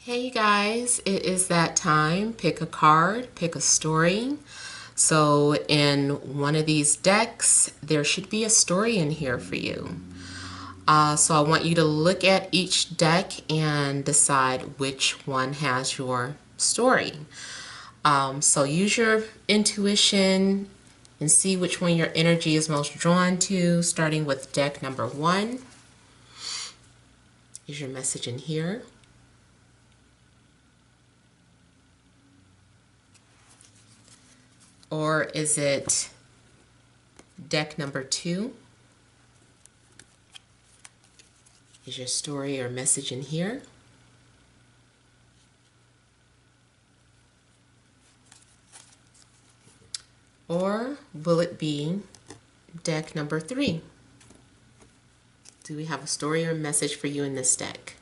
Hey you guys, it is that time. Pick a card, pick a story. So in one of these decks, there should be a story in here for you. So I want you to look at each deck and decide which one has your story. So use your intuition and see which one your energy is most drawn to, starting with deck number 1. Is your message in here? Or is it deck number 2? Is your story or message in here? Or will it be deck number 3? Do we have a story or message for you in this deck?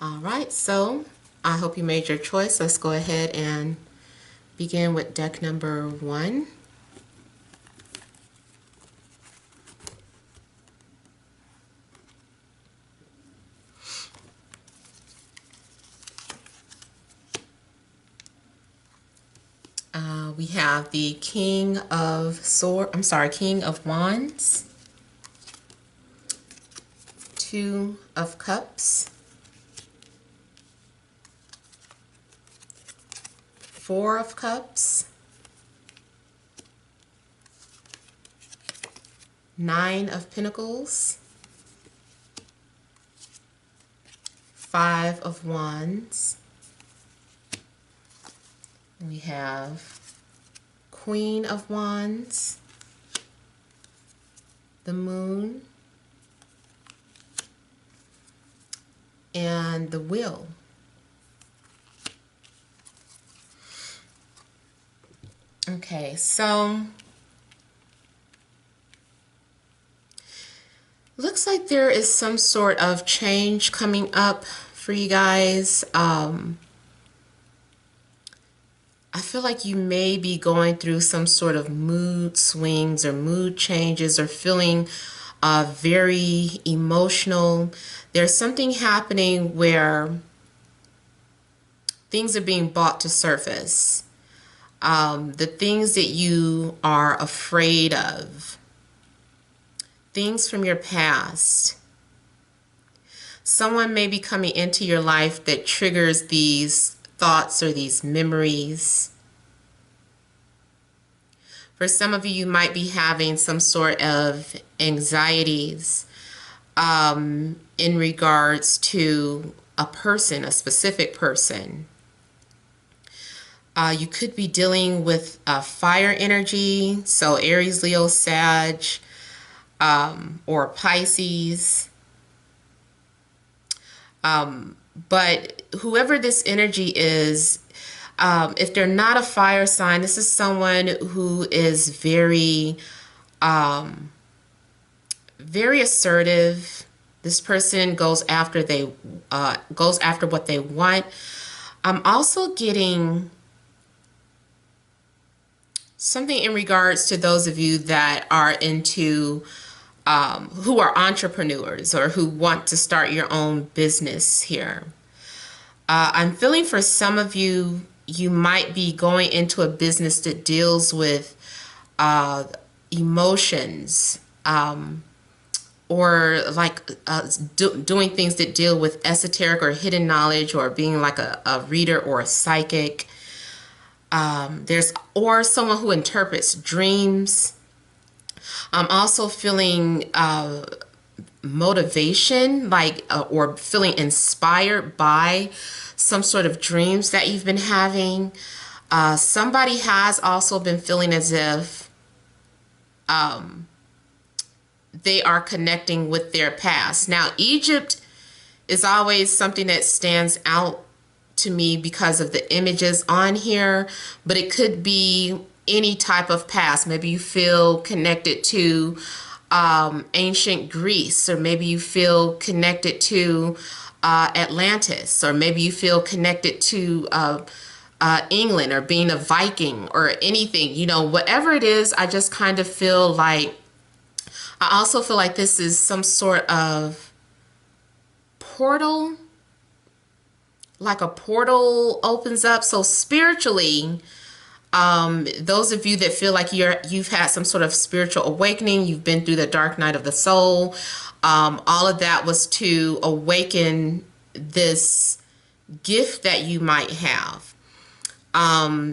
All right, so I hope you made your choice. Let's go ahead and begin with deck number 1. We have the King of Wands, 2 of Cups, 4 of Cups, 9 of Pentacles, 5 of Wands. We have Queen of Wands, the Moon, and the Wheel. Okay, so looks like there is some sort of change coming up for you guys. I feel like you may be going through some sort of mood swings or mood changes, or feeling very emotional. There's something happening where things are being brought to surface. The things that you are afraid of, things from your past. Someone may be coming into your life that triggers these thoughts or these memories. For some of you, you might be having some sort of anxieties in regards to a person, a specific person. You could be dealing with fire energy, so Aries, Leo, Sag, or Pisces. But whoever this energy is, if they're not a fire sign, this is someone who is very, very assertive. This person goes after what they want. I'm also getting something in regards to those of you that are into who are entrepreneurs or who want to start your own business here. I'm feeling for some of you, you might be going into a business that deals with emotions, or like doing things that deal with esoteric or hidden knowledge, or being like a reader or a psychic. Or someone who interprets dreams. I'm also feeling motivation, or feeling inspired by some sort of dreams that you've been having. Somebody has also been feeling as if they are connecting with their past. Now, Egypt is always something that stands out to me because of the images on here, but it could be any type of past. Maybe you feel connected to ancient Greece, or maybe you feel connected to Atlantis, or maybe you feel connected to England, or being a Viking, or anything, whatever it is. I just kind of feel like I also feel like this is some sort of portal, like a portal opens up. So spiritually, those of you that feel like you've had some sort of spiritual awakening, you've been through the dark night of the soul, all of that was to awaken this gift that you might have.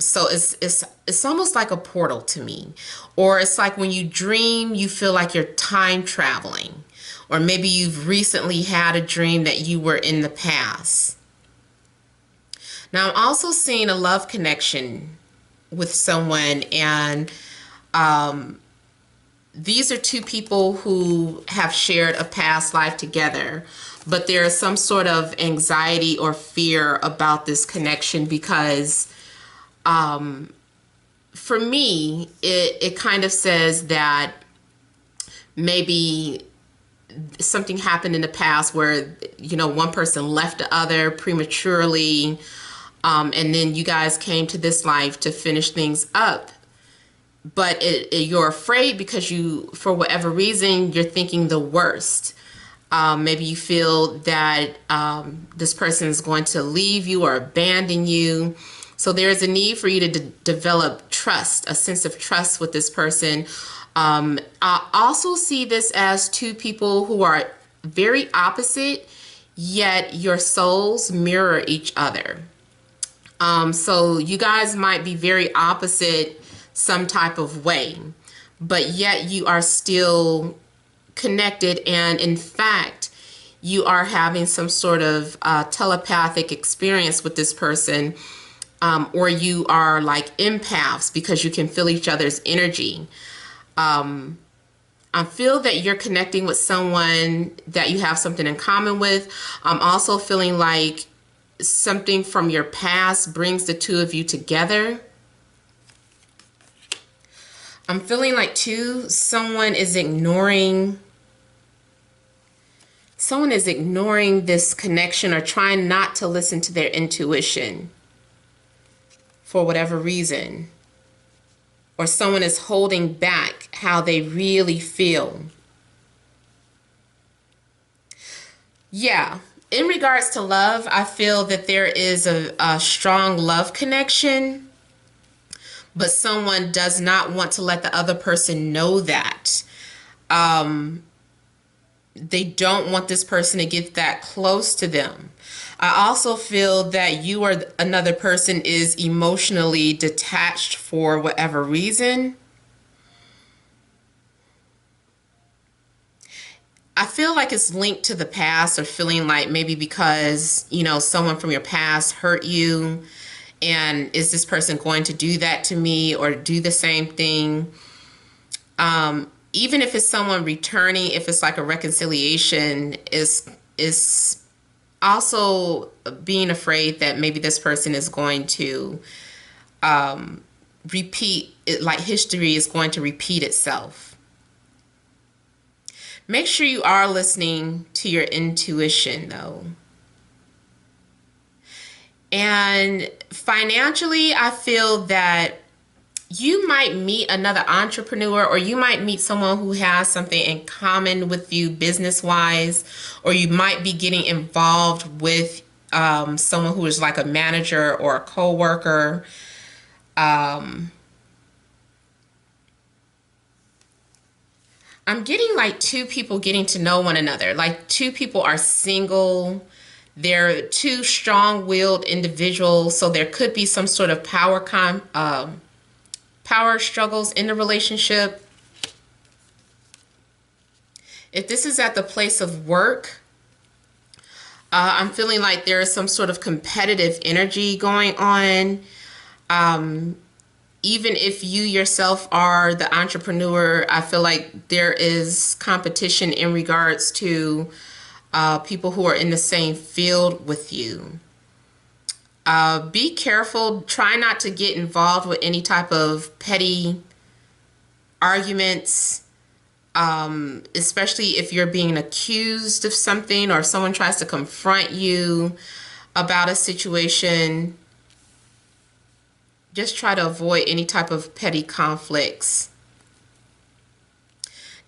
So it's almost like a portal to me. Or it's like when you dream, you feel like you're time traveling. Or maybe you've recently had a dream that you were in the past. Now I'm also seeing a love connection with someone, and these are two people who have shared a past life together, but there is some sort of anxiety or fear about this connection because for me, it kind of says that maybe something happened in the past where, you know, one person left the other prematurely, and then you guys came to this life to finish things up. But you're afraid because you, for whatever reason, you're thinking the worst. Maybe you feel that this person is going to leave you or abandon you. So there's a need for you to develop trust, a sense of trust with this person. I also see this as two people who are very opposite, yet your souls mirror each other. So you guys might be very opposite some type of way, but yet you are still connected, and in fact you are having some sort of telepathic experience with this person, or you are like empaths because you can feel each other's energy. I feel that you're connecting with someone that you have something in common with. I'm also feeling like something from your past brings the two of you together. I'm feeling like too, someone is ignoring this connection or trying not to listen to their intuition for whatever reason. Or someone is holding back how they really feel. Yeah, in regards to love, I feel that there is a strong love connection, but someone does not want to let the other person know that. They don't want this person to get that close to them. I also feel that you or another person is emotionally detached for whatever reason. I feel like it's linked to the past, or feeling like maybe because, you know, someone from your past hurt you, and is this person going to do that to me or do the same thing? Even if it's someone returning, if it's like a reconciliation, is also being afraid that maybe this person is going to repeat it, like history is going to repeat itself. Make sure you are listening to your intuition though. And financially, I feel that you might meet another entrepreneur, or you might meet someone who has something in common with you business-wise, or you might be getting involved with someone who is like a manager or a co-worker. I'm getting like two people getting to know one another. Like two people are single. They're two strong-willed individuals, so there could be some sort of power struggles in the relationship. If this is at the place of work, I'm feeling like there is some sort of competitive energy going on. Even if you yourself are the entrepreneur, I feel like there is competition in regards to people who are in the same field with you. Be careful. Try not to get involved with any type of petty arguments, especially if you're being accused of something or someone tries to confront you about a situation. Just try to avoid any type of petty conflicts.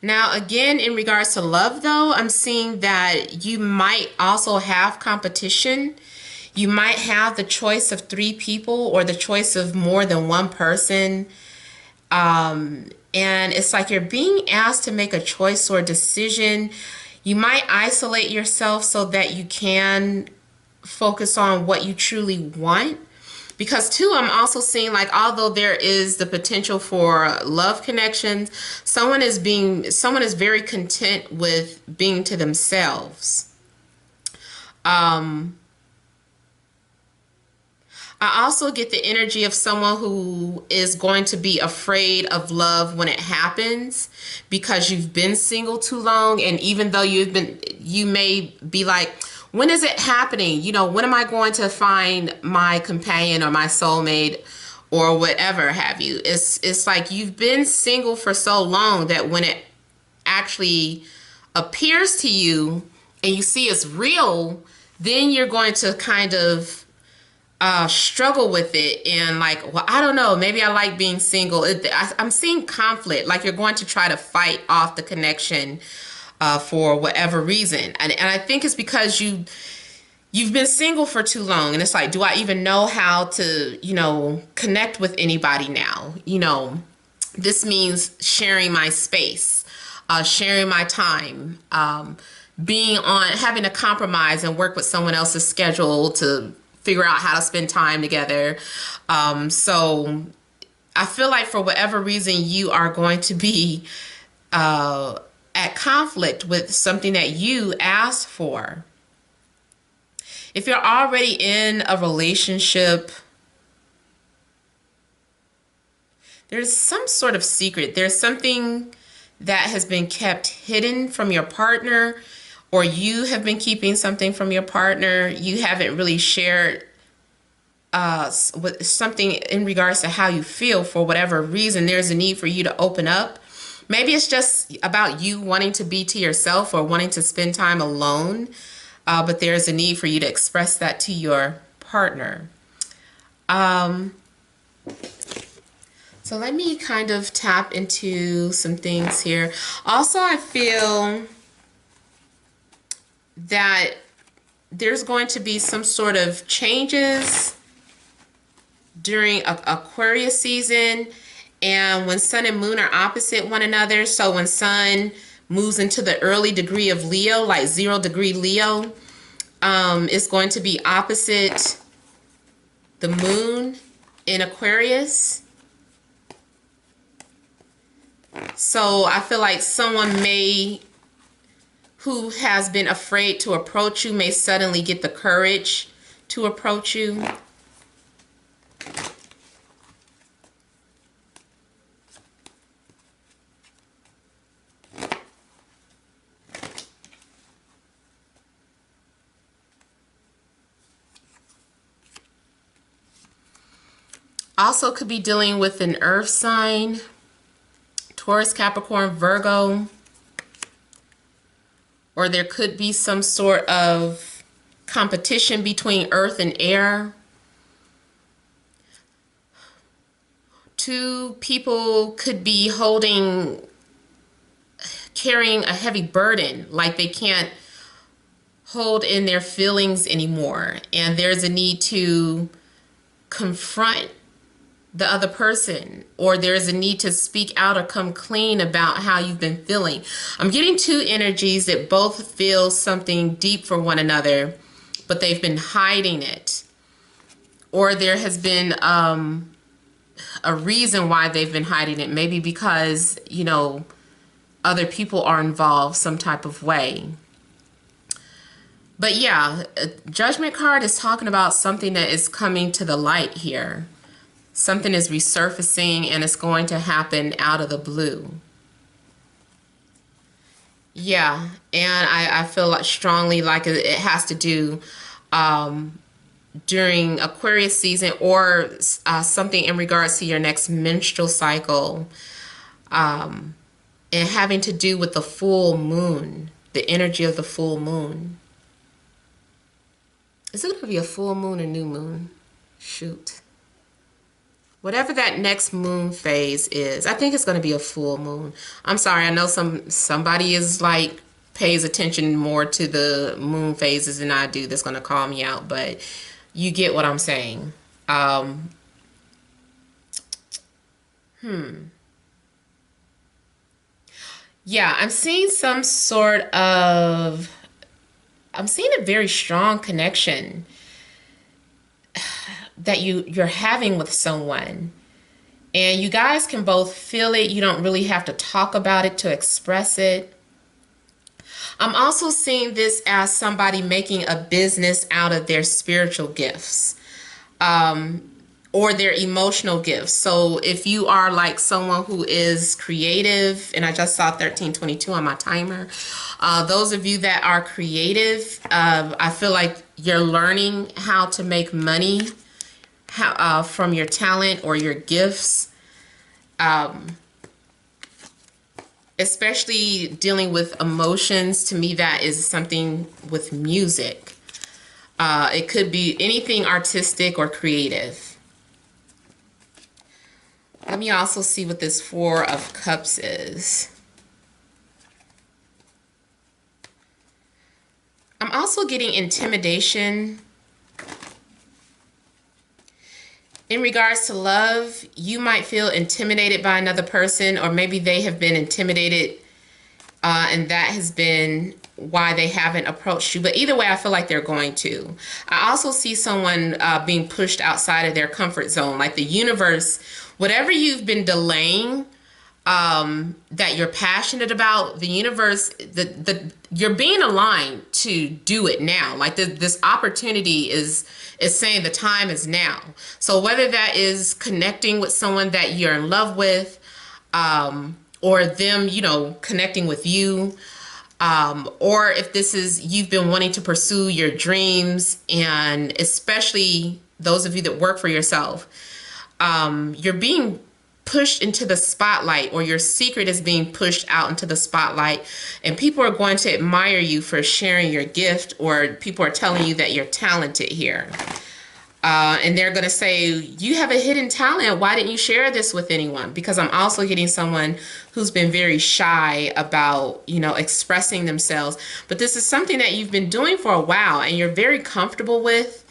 Now, again, in regards to love, though, I'm seeing that you might also have competition. You might have the choice of three people or the choice of more than one person. And it's like you're being asked to make a choice or decision. You might isolate yourself so that you can focus on what you truly want. Because too, I'm also seeing like although there is the potential for love connections, someone is very content with being to themselves. Um, I also get the energy of someone who is going to be afraid of love when it happens because you've been single too long. And even though you may be like, when is it happening? You know, when am I going to find my companion or my soulmate or whatever have you? It's like you've been single for so long that when it actually appears to you and you see it's real, then you're going to kind of struggle with it and like, well, I don't know, maybe I like being single. I'm seeing conflict, like you're going to try to fight off the connection for whatever reason, and I think it's because you've been single for too long, and it's like, do I even know how to, connect with anybody now? This means sharing my space, sharing my time, being on, having to compromise and work with someone else's schedule to figure out how to spend time together. So I feel like for whatever reason, you are going to be at conflict with something that you asked for. If you're already in a relationship, there's some sort of secret. There's something that has been kept hidden from your partner, or you have been keeping something from your partner. You haven't really shared with something in regards to how you feel. For whatever reason, there's a need for you to open up. Maybe it's just about you wanting to be to yourself or wanting to spend time alone, but there's a need for you to express that to your partner. So let me kind of tap into some things here. Also, I feel that there's going to be some sort of changes during Aquarius season, and when Sun and Moon are opposite one another. So when Sun moves into the early degree of Leo, like 0 degree Leo, it's going to be opposite the Moon in Aquarius. So I feel like someone who has been afraid to approach you may suddenly get the courage to approach you. Also could be dealing with an earth sign, Taurus, Capricorn, Virgo, or there could be some sort of competition between earth and air. Two people could be carrying a heavy burden, like they can't hold in their feelings anymore, and there's a need to confront the other person, or there's a need to speak out or come clean about how you've been feeling. I'm getting two energies that both feel something deep for one another, but they've been hiding it, or there has been a reason why they've been hiding it, maybe because other people are involved some type of way. But yeah, a Judgment card is talking about something that is coming to the light here. Something is resurfacing, and it's going to happen out of the blue. Yeah, and I feel like strongly like it has to do during Aquarius season, or something in regards to your next menstrual cycle, and having to do with the full moon, the energy of the full moon. Is it going to be a full moon or new moon? Shoot. Whatever that next moon phase is, I think it's going to be a full moon. I'm sorry, I know somebody is like pays attention more to the moon phases than I do. That's going to call me out, but you get what I'm saying. Um, yeah, I'm seeing a very strong connection that you're having with someone. And you guys can both feel it. You don't really have to talk about it to express it. I'm also seeing this as somebody making a business out of their spiritual gifts, or their emotional gifts. So if you are like someone who is creative, and I just saw 1322 on my timer, those of you that are creative, I feel like you're learning how to make money from your talent or your gifts. Especially dealing with emotions, to me that is something with music. It could be anything artistic or creative. Let me also see what this Four of Cups is. I'm also getting intimidation. In regards to love, you might feel intimidated by another person, or maybe they have been intimidated, and that has been why they haven't approached you. But either way, I feel like they're going to. I also see someone being pushed outside of their comfort zone, like the universe, whatever you've been delaying, that you're passionate about, the universe, you're being aligned to do it now. Like this opportunity is saying the time is now. So whether that is connecting with someone that you're in love with, or them, connecting with you, or if this is you've been wanting to pursue your dreams, and especially those of you that work for yourself, you're being pushed into the spotlight, or your secret is being pushed out into the spotlight, and people are going to admire you for sharing your gift, or people are telling you that you're talented here. And they're going to say, you have a hidden talent. Why didn't you share this with anyone? Because I'm also getting someone who's been very shy about, expressing themselves. But this is something that you've been doing for a while and you're very comfortable with.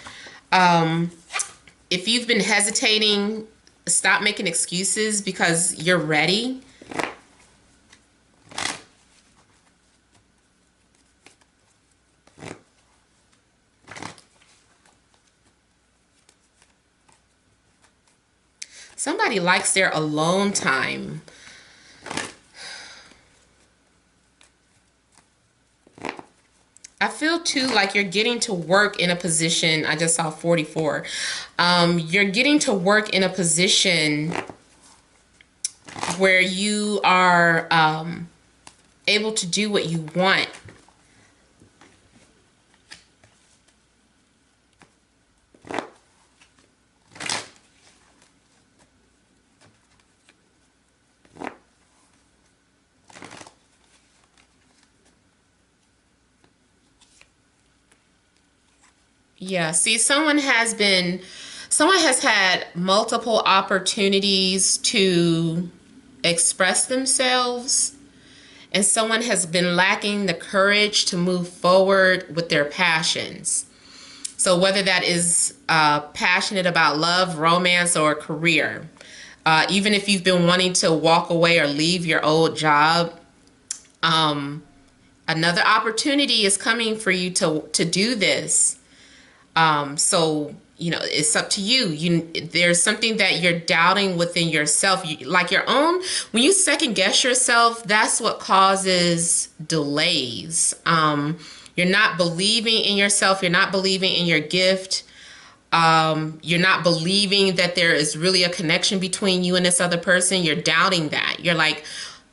If you've been hesitating, stop making excuses because you're ready. Somebody likes their alone time. I feel too like you're getting to work in a position. I just saw 44. You're getting to work in a position where you are able to do what you want. Yeah, see, someone has had multiple opportunities to express themselves, and someone has been lacking the courage to move forward with their passions. So whether that is passionate about love, romance, or career, even if you've been wanting to walk away or leave your old job, another opportunity is coming for you to do this. So, it's up to you. There's something that you're doubting within yourself. Like your own, when you second guess yourself, that's what causes delays. You're not believing in yourself. You're not believing in your gift. You're not believing that there is really a connection between you and this other person. You're doubting that. You're like,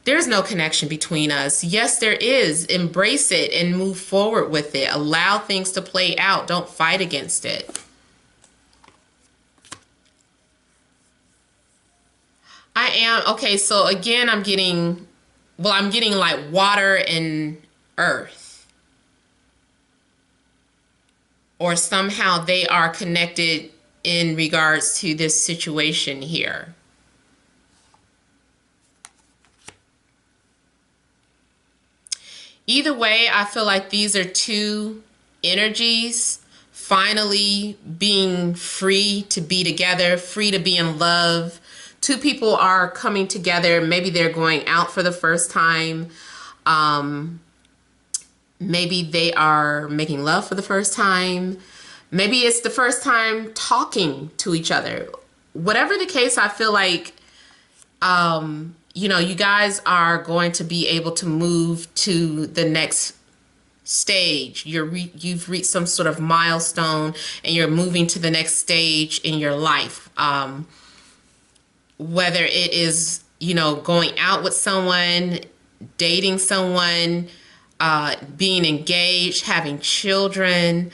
there's no connection between us. Yes, there is. Embrace it and move forward with it. Allow things to play out. Don't fight against it. I am. Okay, so again, I'm getting like water and earth. Or somehow they are connected in regards to this situation here. Either way, I feel like these are two energies finally being free to be together, free to be in love. Two people are coming together. Maybe they're going out for the first time. Maybe they are making love for the first time. Maybe it's the first time talking to each other. Whatever the case, I feel like you know, you guys are going to be able to move to the next stage. You've reached some sort of milestone and you're moving to the next stage in your life. Whether it is, you know, going out with someone, dating someone, being engaged, having children.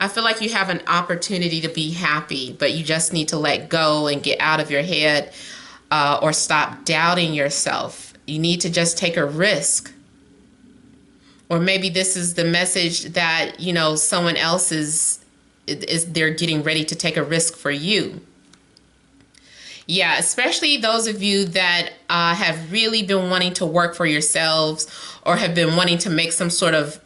I feel like you have an opportunity to be happy, but you just need to let go and get out of your head, or stop doubting yourself. You need to just take a risk. Or maybe this is the message that, you know, someone else is they're getting ready to take a risk for you. Yeah, especially those of you that have really been wanting to work for yourselves, or have been wanting to make some sort of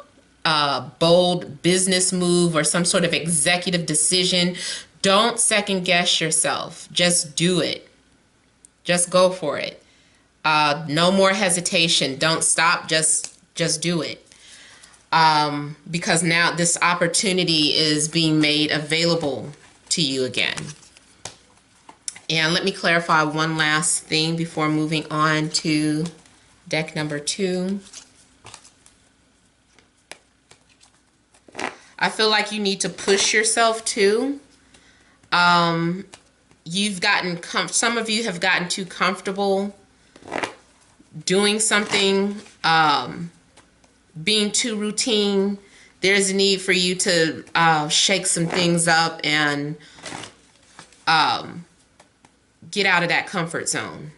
bold business move or some sort of executive decision. Don't second guess yourself. Just do it. Just go for it. No more hesitation. Don't stop. Just do it. Because now this opportunity is being made available to you again. And let me clarify one last thing before moving on to deck number 2. I feel like you need to push yourself too. You've gotten some of you have gotten too comfortable doing something, being too routine. There's a need for you to shake some things up and get out of that comfort zone.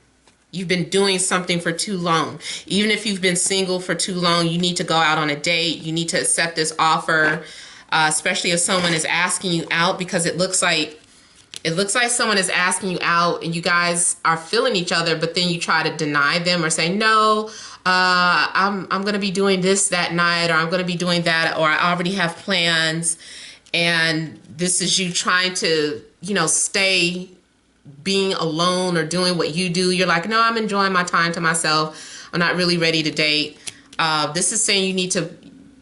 You've been doing something for too long. Even if you've been single for too long, you need to go out on a date. You need to accept this offer, especially if someone is asking you out, because it looks like someone is asking you out and you guys are feeling each other, but then you try to deny them or say, no, I'm going to be doing this that night, or I'm going to be doing that, or I already have plans. And this is you trying to, you know, stay being alone or doing what you do. You're like, no, I'm enjoying my time to myself. I'm not really ready to date. This is saying you need to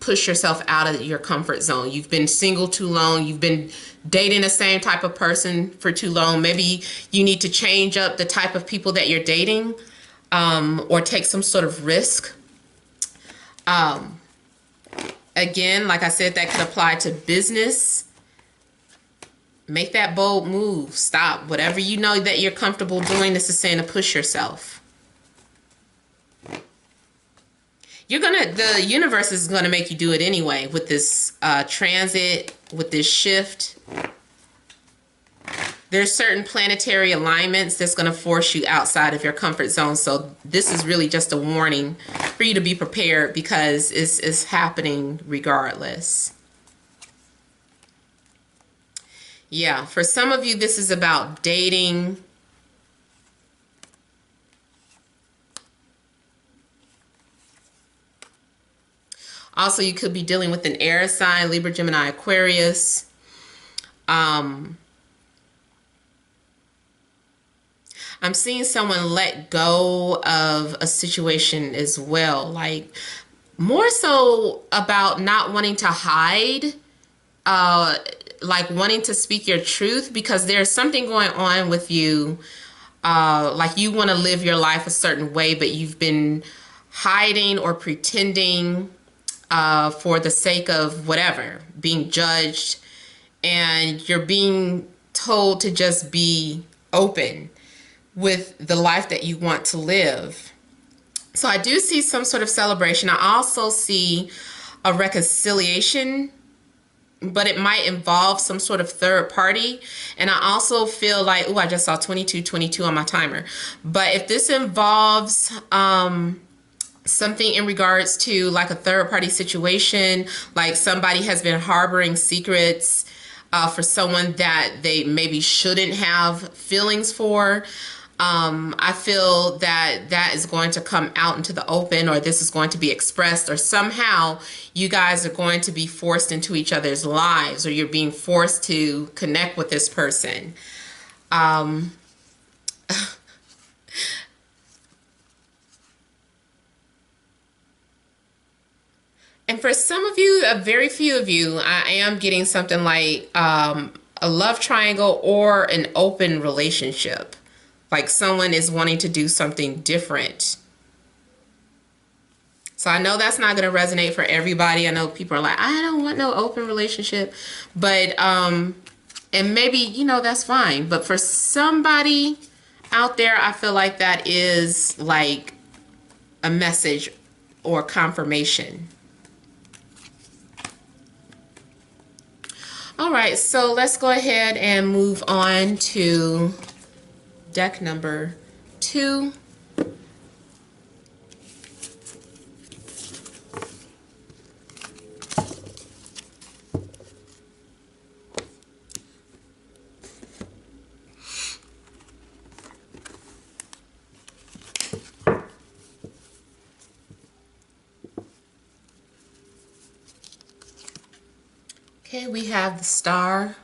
push yourself out of your comfort zone. You've been single too long. You've been dating the same type of person for too long. Maybe you need to change up the type of people that you're dating, or take some sort of risk. Again, like I said, that could apply to business. Make that bold move. Stop. Whatever you know that you're comfortable doing, this is saying to push yourself. The universe is gonna make you do it anyway with this transit, with this shift. There's certain planetary alignments that's gonna force you outside of your comfort zone. So this is really just a warning for you to be prepared, because it's happening regardless. Yeah, for some of you, this is about dating. Also, you could be dealing with an air sign, Libra, Gemini, Aquarius. I'm seeing someone let go of a situation as well. Like, more so about not wanting to hide, like wanting to speak your truth, because there's something going on with you. Like you want to live your life a certain way, but you've been hiding or pretending for the sake of whatever, being judged, and you're being told to just be open with the life that you want to live. So I do see some sort of celebration. I also see a reconciliation, but it might involve some sort of third party. And I also feel like, oh, I just saw 2222 on my timer. But if this involves something in regards to like a third party situation, like somebody has been harboring secrets for someone that they maybe shouldn't have feelings for. I feel that that is going to come out into the open, or this is going to be expressed, or somehow you guys are going to be forced into each other's lives, or you're being forced to connect with this person. Um, And for some of you, a very few of you, I am getting something like a love triangle or an open relationship. Like someone is wanting to do something different. So I know that's not going to resonate for everybody. I know people are like, I don't want no open relationship. But, and maybe, you know, that's fine. But for somebody out there, I feel like that is like a message or confirmation. All right, so let's go ahead and move on to deck number 2. Okay, we have the Star,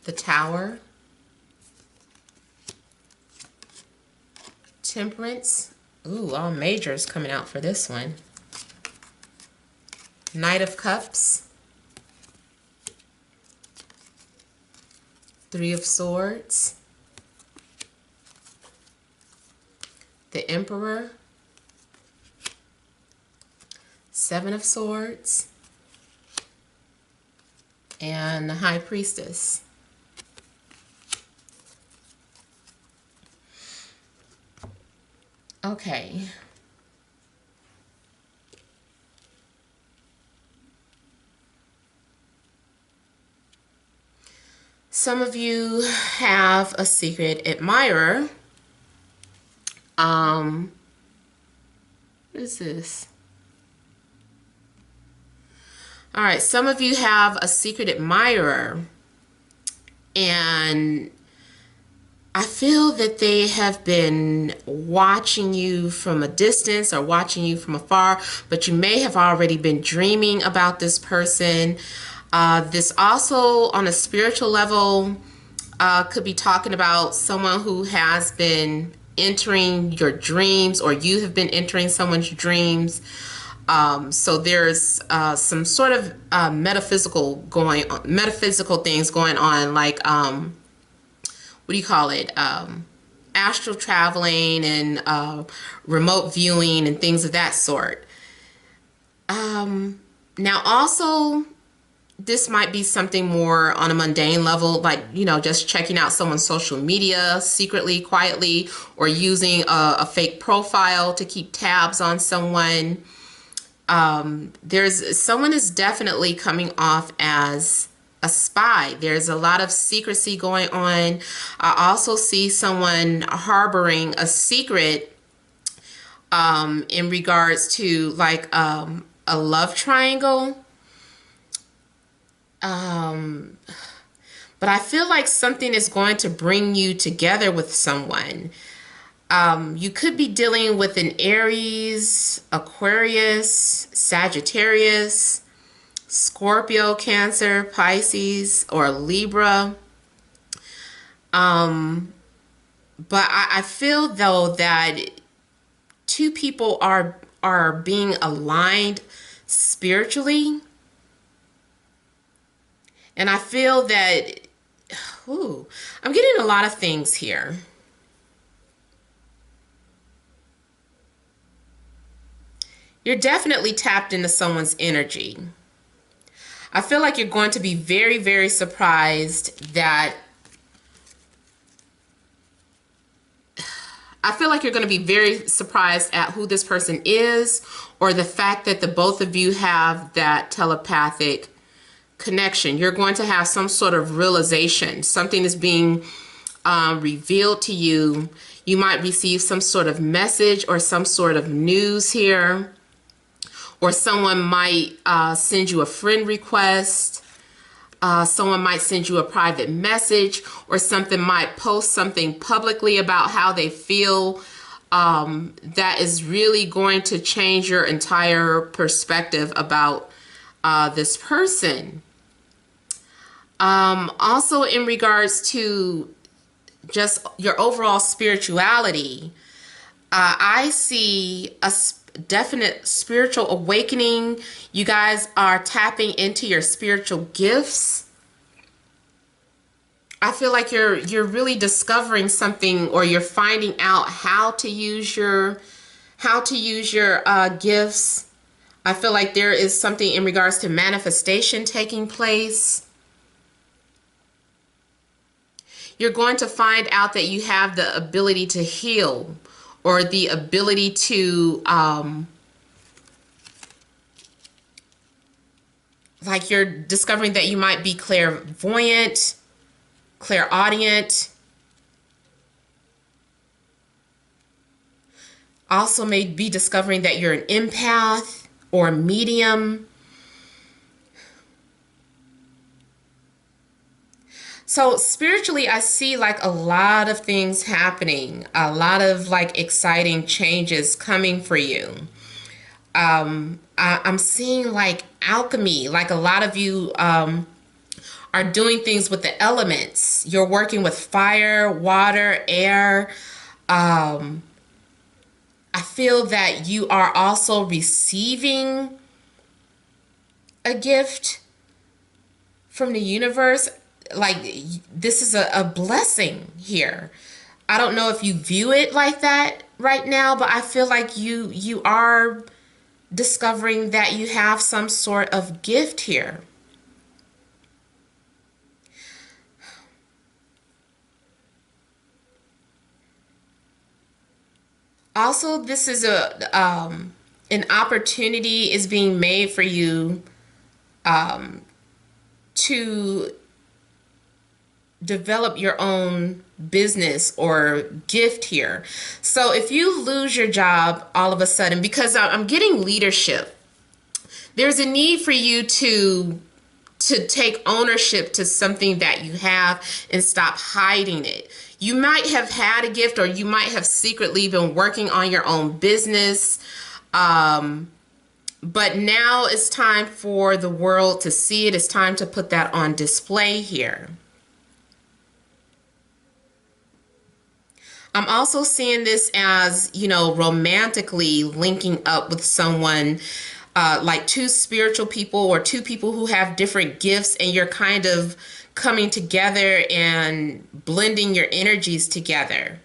the Tower, Temperance. Ooh, all majors coming out for this one. Knight of Cups, 3 of Swords, the Emperor, 7 of Swords, and the High Priestess. Okay. Some of you have a secret admirer. What is this? All right, some of you have a secret admirer, and I feel that they have been watching you from a distance or watching you from afar, but you may have already been dreaming about this person. This also, on a spiritual level, could be talking about someone who has been entering your dreams, or you have been entering someone's dreams. So there's some sort of metaphysical things going on, like what do you call it? Astral traveling and remote viewing and things of that sort. Now also, this might be something more on a mundane level, like, you know, just checking out someone's social media secretly, quietly, or using a fake profile to keep tabs on someone. Someone is definitely coming off as a spy. There's a lot of secrecy going on. I also see someone harboring a secret in regards to like a love triangle. But I feel like something is going to bring you together with someone. You could be dealing with an Aries, Aquarius, Sagittarius, Scorpio, Cancer, Pisces, or Libra. But I feel though that two people are being aligned spiritually. And I feel that, I'm getting a lot of things here. You're definitely tapped into someone's energy. I feel like you're going to be very, very surprised that I feel like you're going to be very surprised at who this person is, or the fact that the both of you have that telepathic connection. You're going to have some sort of realization. Something is being revealed to you. You might receive some sort of message or some sort of news here, or someone might send you a friend request. Someone might send you a private message, or something might post something publicly about how they feel. That is really going to change your entire perspective about this person. Also, in regards to just your overall spirituality, I see a definite spiritual awakening. You guys are tapping into your spiritual gifts. I feel like you're really discovering something, or you're finding out how to use your gifts. I feel like there is something in regards to manifestation taking place. You're going to find out that you have the ability to heal, or the ability to like, you're discovering that you might be clairvoyant, clairaudient. Also may be discovering that you're an empath or a medium. So spiritually, I see like a lot of things happening, a lot of like exciting changes coming for you. I'm seeing like alchemy, like a lot of you are doing things with the elements. You're working with fire, water, air. I feel that you are also receiving a gift from the universe. Like, this is a blessing here. I don't know if you view it like that right now, but I feel like you are discovering that you have some sort of gift here. Also, this is an opportunity is being made for you to develop your own business or gift here. So if you lose your job all of a sudden, because I'm getting leadership, there's a need for you to take ownership to something that you have and stop hiding it. You might have had a gift, or you might have secretly been working on your own business. But now it's time for the world to see it. It's time to put that on display here. I'm also seeing this as, romantically linking up with someone, like two spiritual people or two people who have different gifts, and you're kind of coming together and blending your energies together.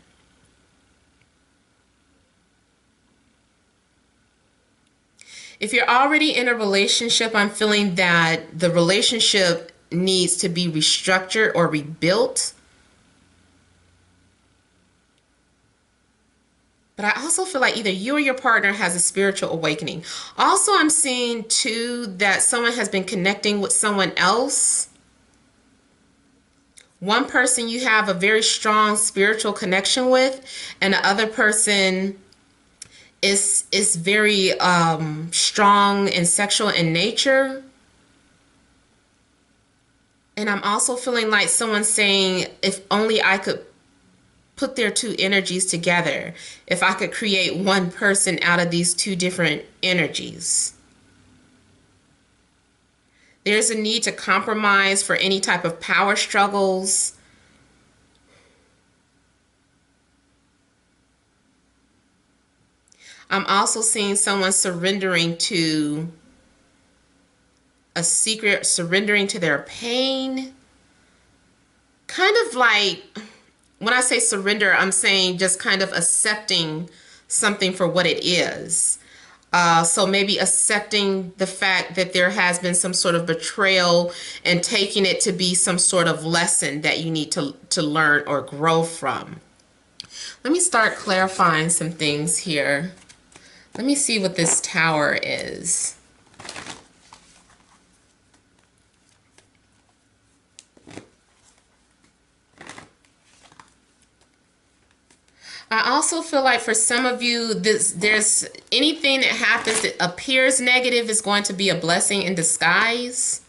If you're already in a relationship, I'm feeling that the relationship needs to be restructured or rebuilt. But I also feel like either you or your partner has a spiritual awakening. Also, I'm seeing too that someone has been connecting with someone else. One person you have a very strong spiritual connection with, and the other person is very strong and sexual in nature. And I'm also feeling like someone saying, if only I could put their two energies together, if I could create one person out of these two different energies. There's a need to compromise for any type of power struggles. I'm also seeing someone surrendering to a secret, surrendering to their pain. Kind of like, when I say surrender, I'm saying just kind of accepting something for what it is. So maybe accepting the fact that there has been some sort of betrayal and taking it to be some sort of lesson that you need to learn or grow from. Let me start clarifying some things here. Let me see what this Tower is. I also feel like for some of you, there's anything that happens that appears negative is going to be a blessing in disguise.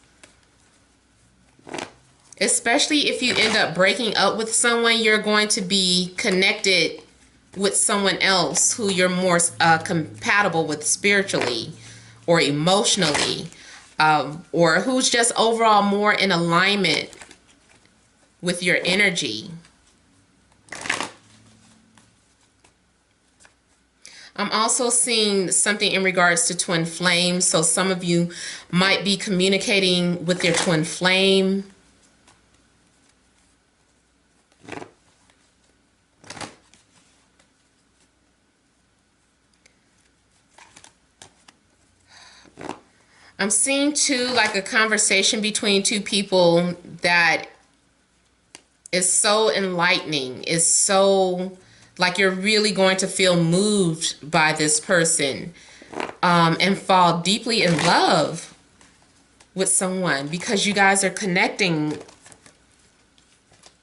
Especially if you end up breaking up with someone, you're going to be connected with someone else who you're more compatible with spiritually or emotionally, or who's just overall more in alignment with your energy. I'm also seeing something in regards to twin flames. So some of you might be communicating with your twin flame. I'm seeing too, like a conversation between two people that is so enlightening, is so like you're really going to feel moved by this person, and fall deeply in love with someone because you guys are connecting.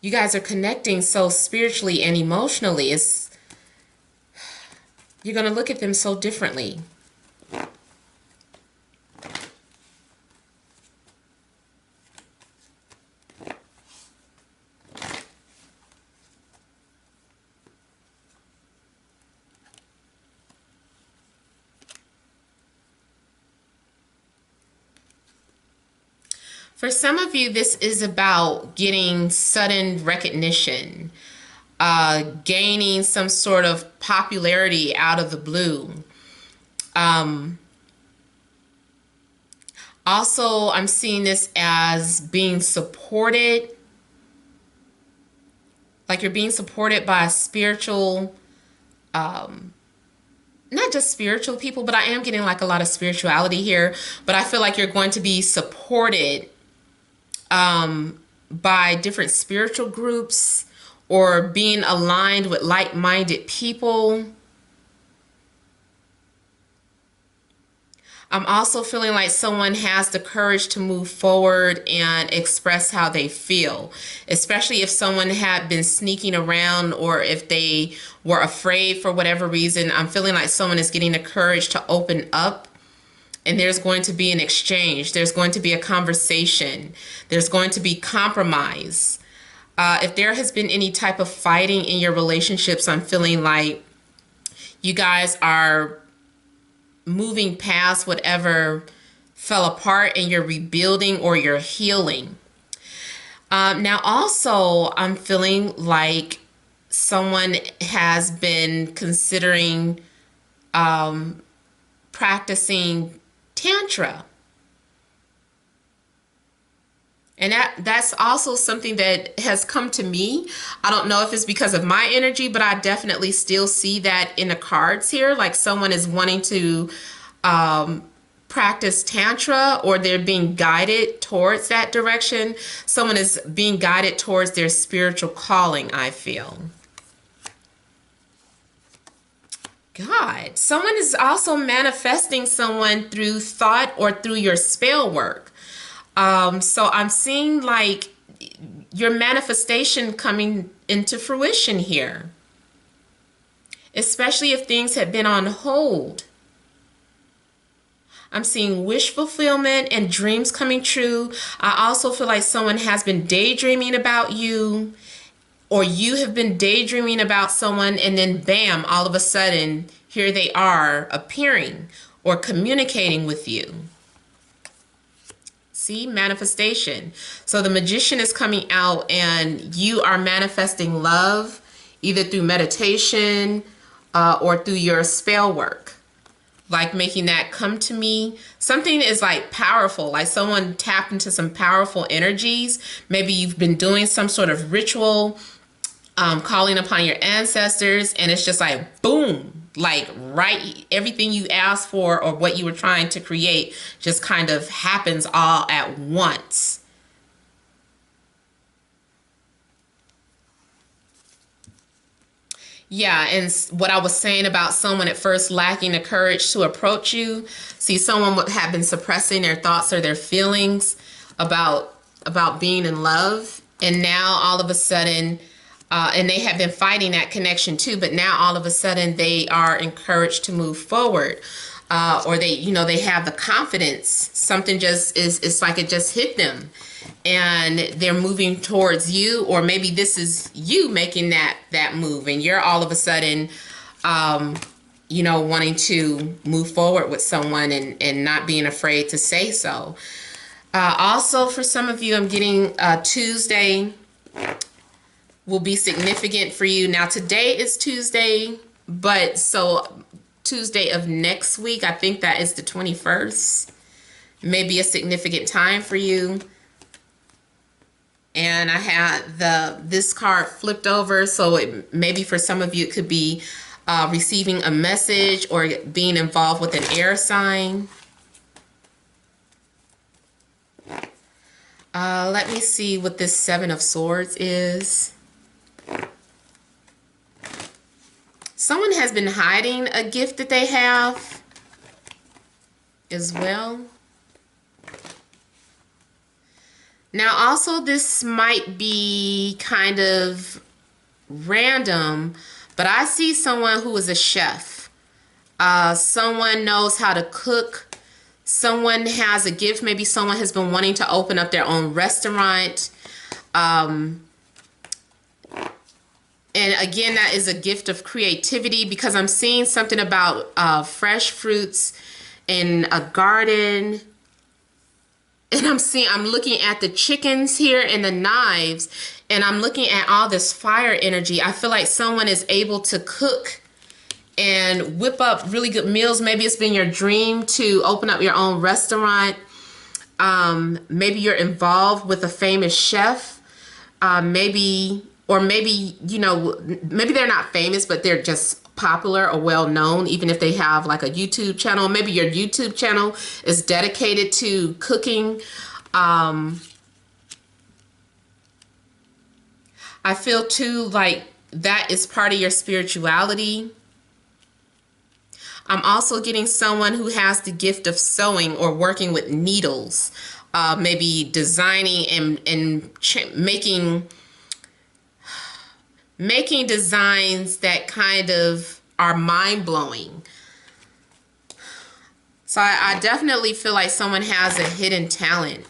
You guys are connecting so spiritually and emotionally. You're going to look at them so differently. For some of you, this is about getting sudden recognition, gaining some sort of popularity out of the blue. Also, I'm seeing this as being supported, like you're being supported by a spiritual, not just spiritual people, but I am getting like a lot of spirituality here. But I feel like you're going to be supported by different spiritual groups or being aligned with like-minded people. I'm also feeling like someone has the courage to move forward and express how they feel, especially if someone had been sneaking around or if they were afraid for whatever reason. I'm feeling like someone is getting the courage to open up, and there's going to be an exchange. There's going to be a conversation. There's going to be compromise. If there has been any type of fighting in your relationships, I'm feeling like you guys are moving past whatever fell apart and you're rebuilding or you're healing. Now, also, I'm feeling like someone has been considering practicing Tantra. And that's also something that has come to me. I don't know if it's because of my energy, but I definitely still see that in the cards here. Like someone is wanting to practice Tantra, or they're being guided towards that direction. Someone is being guided towards their spiritual calling, I feel. God, someone is also manifesting someone through thought or through your spell work. So I'm seeing like your manifestation coming into fruition here, especially if things had been on hold. I'm seeing wish fulfillment and dreams coming true. I also feel like someone has been daydreaming about you, or you have been daydreaming about someone, and then bam, all of a sudden, here they are appearing or communicating with you. See, manifestation. So the magician is coming out and you are manifesting love either through meditation or through your spell work. Like making that come to me. Something is like powerful, like someone tapped into some powerful energies. Maybe you've been doing some sort of ritual, calling upon your ancestors, and it's just like boom, like right, everything you asked for or what you were trying to create just kind of happens all at once. Yeah, and what I was saying about someone at first lacking the courage to approach you. See, someone would have been suppressing their thoughts or their feelings about being in love, and now all of a sudden And they have been fighting that connection too, but now all of a sudden they are encouraged to move forward. Or they, they have the confidence. Something just it's like it just hit them, and they're moving towards you, or maybe this is you making that move, and you're all of a sudden, wanting to move forward with someone, and not being afraid to say so. Also, for some of you, I'm getting Tuesday will be significant for you. Now, today is Tuesday, but so Tuesday of next week, I think that is the 21st, may be a significant time for you. And I had this card flipped over, so maybe for some of you it could be receiving a message or being involved with an air sign. Let me see what this Seven of Swords is. Someone has been hiding a gift that they have as well. Now, also, this might be kind of random, but I see someone who is a chef. Someone knows how to cook. Someone has a gift. Maybe someone has been wanting to open up their own restaurant. And again, that is a gift of creativity, because I'm seeing something about fresh fruits in a garden. And I'm looking at the chickens here and the knives, and I'm looking at all this fire energy. I feel like someone is able to cook and whip up really good meals. Maybe it's been your dream to open up your own restaurant. Maybe you're involved with a famous chef. Maybe they're not famous, but they're just popular or well known, even if they have like a YouTube channel. Maybe your YouTube channel is dedicated to cooking. I feel too like that is part of your spirituality. I'm also getting someone who has the gift of sewing or working with needles, maybe designing and making designs that kind of are mind-blowing. So I definitely feel like someone has a hidden talent.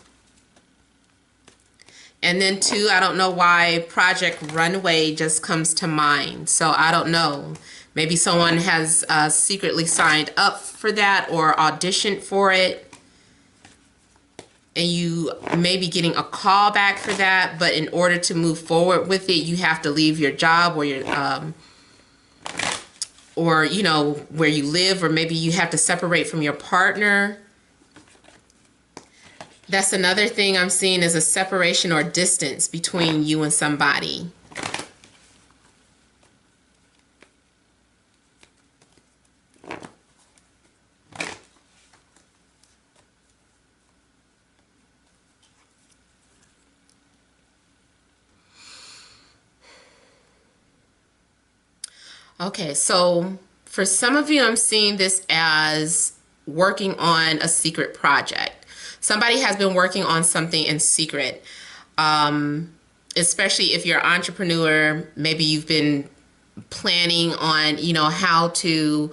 And then too, I don't know why Project Runway just comes to mind. So I don't know. Maybe someone has secretly signed up for that or auditioned for it. And you may be getting a call back for that, but in order to move forward with it, you have to leave your job or your where you live, or maybe you have to separate from your partner. That's another thing I'm seeing, is a separation or distance between you and somebody. Okay, so for some of you, I'm seeing this as working on a secret project. Somebody has been working on something in secret, especially if you're an entrepreneur. Maybe you've been planning on, how to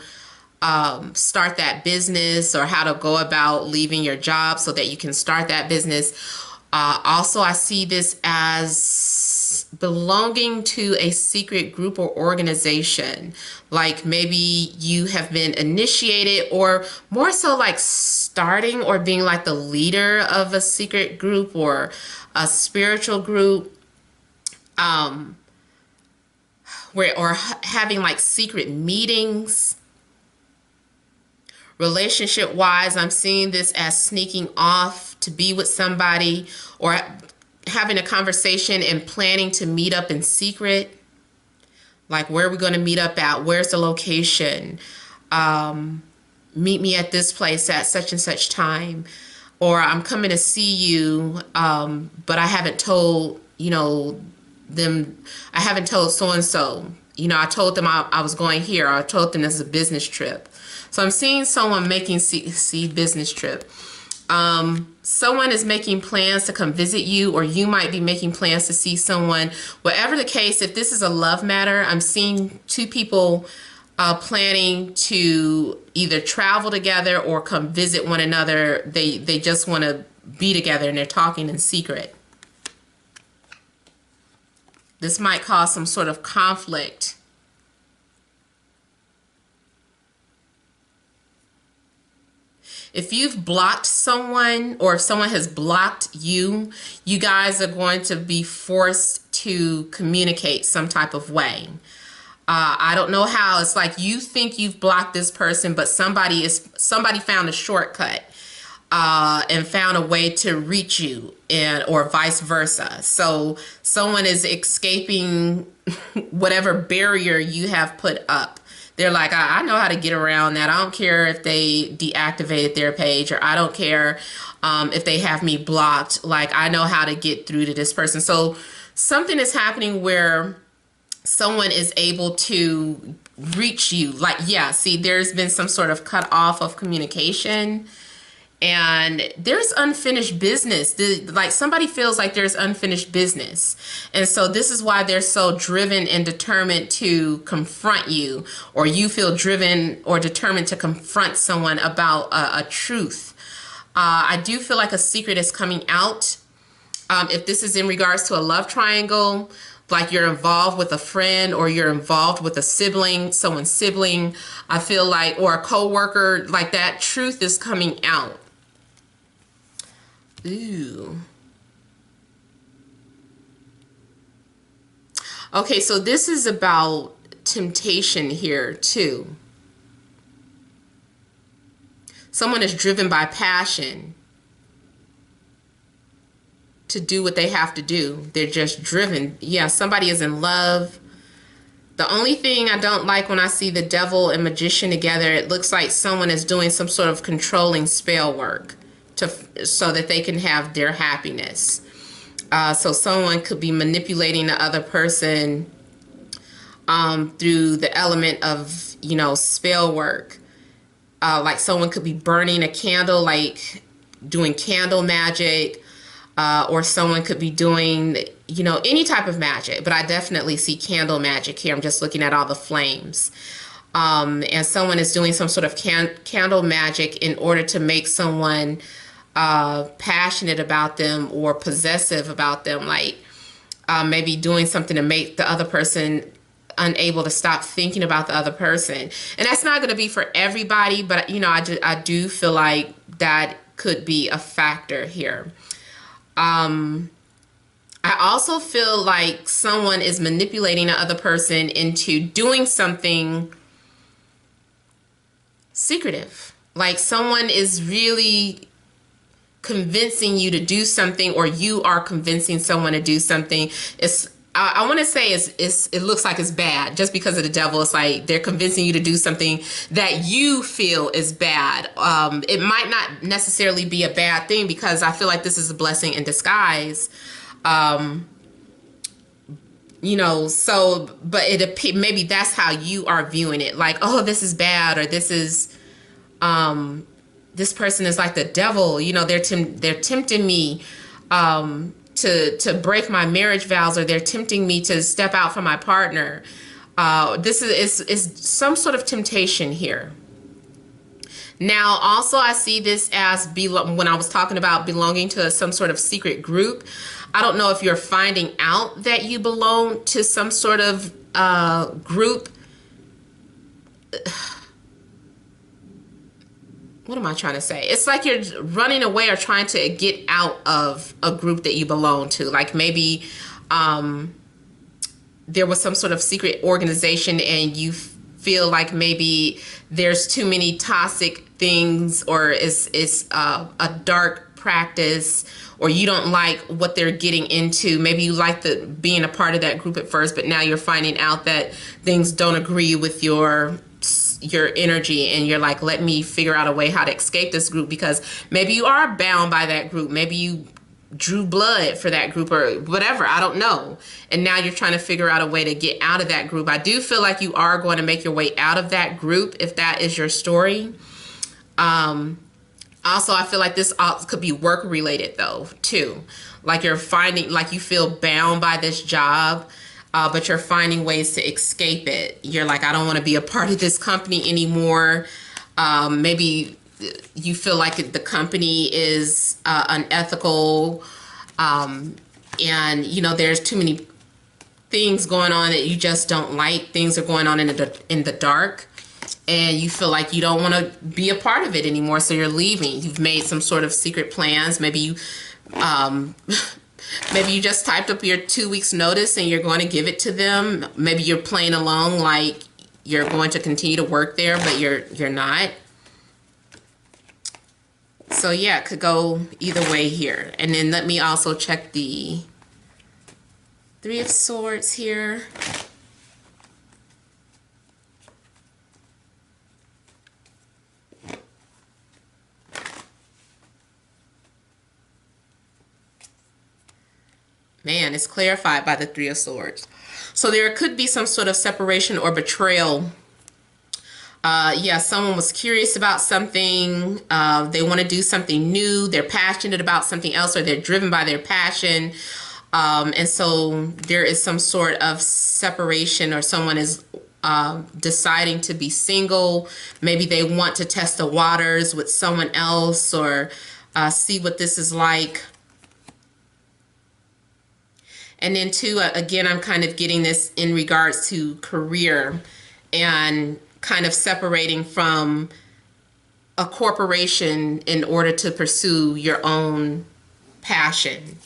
start that business, or how to go about leaving your job so that you can start that business. Also, I see this as belonging to a secret group or organization. Like maybe you have been initiated, or more so like starting or being like the leader of a secret group or a spiritual group, or having like secret meetings. Relationship wise, I'm seeing this as sneaking off to be with somebody, or having a conversation and planning to meet up in secret. Like, where are we going to meet up at? Where's the location? Meet me at this place at such and such time. Or I'm coming to see you, but I haven't told, them, I haven't told so-and-so. I told them I was going here, or I told them this is a business trip. So I'm seeing someone making business trip. Someone is making plans to come visit you, or you might be making plans to see someone. Whatever the case, if this is a love matter, I'm seeing two people planning to either travel together or come visit one another. They just want to be together and they're talking in secret. This might cause some sort of conflict. If you've blocked someone, or if someone has blocked you, you guys are going to be forced to communicate some type of way. I don't know how. It's like you think you've blocked this person, but somebody found a shortcut and found a way to reach you, or vice versa. So someone is escaping whatever barrier you have put up. They're like, I know how to get around that. I don't care if they deactivated their page, or I don't care if they have me blocked. Like, I know how to get through to this person. So something is happening where someone is able to reach you. Like, yeah, see, there's been some sort of cut off of communication. And there's unfinished business. Like, somebody feels like there's unfinished business. And so this is why they're so driven and determined to confront you, or you feel driven or determined to confront someone about a truth. I do feel like a secret is coming out. If this is in regards to a love triangle, like you're involved with a friend, or you're involved with a sibling, someone's sibling, I feel like, or a coworker, like that truth is coming out. Ooh. Okay, so this is about temptation here too. Someone is driven by passion to do what they have to do. They're just driven. Yeah, somebody is in love. The only thing I don't like when I see the devil and magician together, it looks like someone is doing some sort of controlling spell work so that they can have their happiness. So someone could be manipulating the other person through the element of, you know, spell work. Like someone could be burning a candle, like doing candle magic, or someone could be doing, you know, any type of magic. But I definitely see candle magic here. I'm just looking at all the flames. And someone is doing some sort of candle magic in order to make someone passionate about them or possessive about them, like maybe doing something to make the other person unable to stop thinking about the other person. And that's not going to be for everybody, but you know, I do feel like that could be a factor here. I also feel like someone is manipulating the other person into doing something secretive. Like someone is really convincing you to do something, or you are convincing someone to do something. I want to say it looks like it's bad just because of the devil. It's like they're convincing you to do something that you feel is bad. It might not necessarily be a bad thing, because I feel like this is a blessing in disguise. You know, so, but maybe that's how you are viewing it. Like, oh, this is bad, or this is, this person is like the devil. You know, they're tempting me to break my marriage vows, or they're tempting me to step out from my partner. This is some sort of temptation here. Now, also, I see this as when I was talking about belonging to some sort of secret group. I don't know if you're finding out that you belong to some sort of group. What am I trying to say? It's like you're running away or trying to get out of a group that you belong to. Like maybe there was some sort of secret organization and you feel like maybe there's too many toxic things, or it's a dark practice, or you don't like what they're getting into. Maybe you like being a part of that group at first, but now you're finding out that things don't agree with your energy, and you're like, let me figure out a way how to escape this group, because maybe you are bound by that group. Maybe you drew blood for that group or whatever, I don't know. And now you're trying to figure out a way to get out of that group. I do feel like you are going to make your way out of that group if that is your story. Also, I feel like this could be work related though, too. Like you're finding, like you feel bound by this job, but you're finding ways to escape it. You're like, I don't want to be a part of this company anymore. Maybe you feel like the company is unethical, and you know there's too many things going on that you just don't like. Things are going on in the dark, and you feel like you don't want to be a part of it anymore, so you're leaving. You've made some sort of secret plans. Maybe you maybe you just typed up your 2 weeks notice and you're going to give it to them. Maybe you're playing along like you're going to continue to work there, but you're not. So yeah, it could go either way here. And then let me also check the Three of Swords here. Man, it's clarified by the Three of Swords. So there could be some sort of separation or betrayal. Yeah, someone was curious about something. They want to do something new. They're passionate about something else, or they're driven by their passion. And so there is some sort of separation, or someone is deciding to be single. Maybe they want to test the waters with someone else, or see what this is like. And then too, again, I'm kind of getting this in regards to career and kind of separating from a corporation in order to pursue your own passion.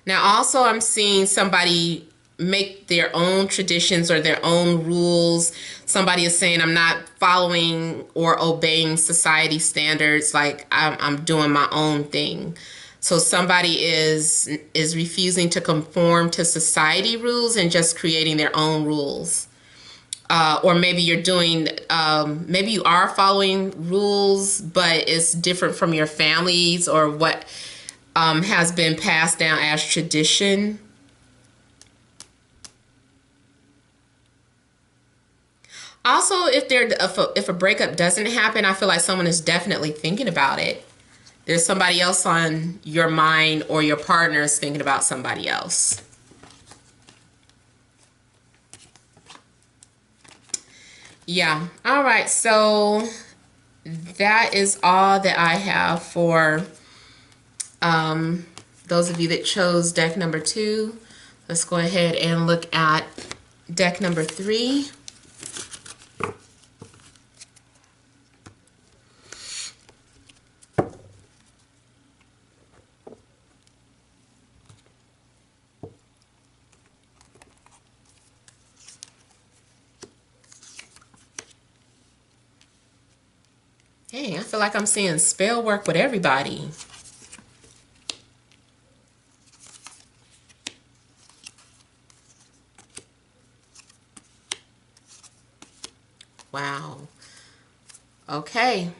Now, also, I'm seeing somebody make their own traditions or their own rules. Somebody is saying, I'm not following or obeying society standards, like I'm doing my own thing. So somebody is refusing to conform to society rules and just creating their own rules. Or maybe you're doing, maybe you are following rules, but it's different from your families or what has been passed down as tradition. Also, if a breakup doesn't happen, I feel like someone is definitely thinking about it. There's somebody else on your mind, or your partner is thinking about somebody else. Yeah. All right. So that is all that I have for those of you that chose deck number 2. Let's go ahead and look at deck number 3. Dang, I feel like I'm seeing spell work with everybody. Wow. Okay.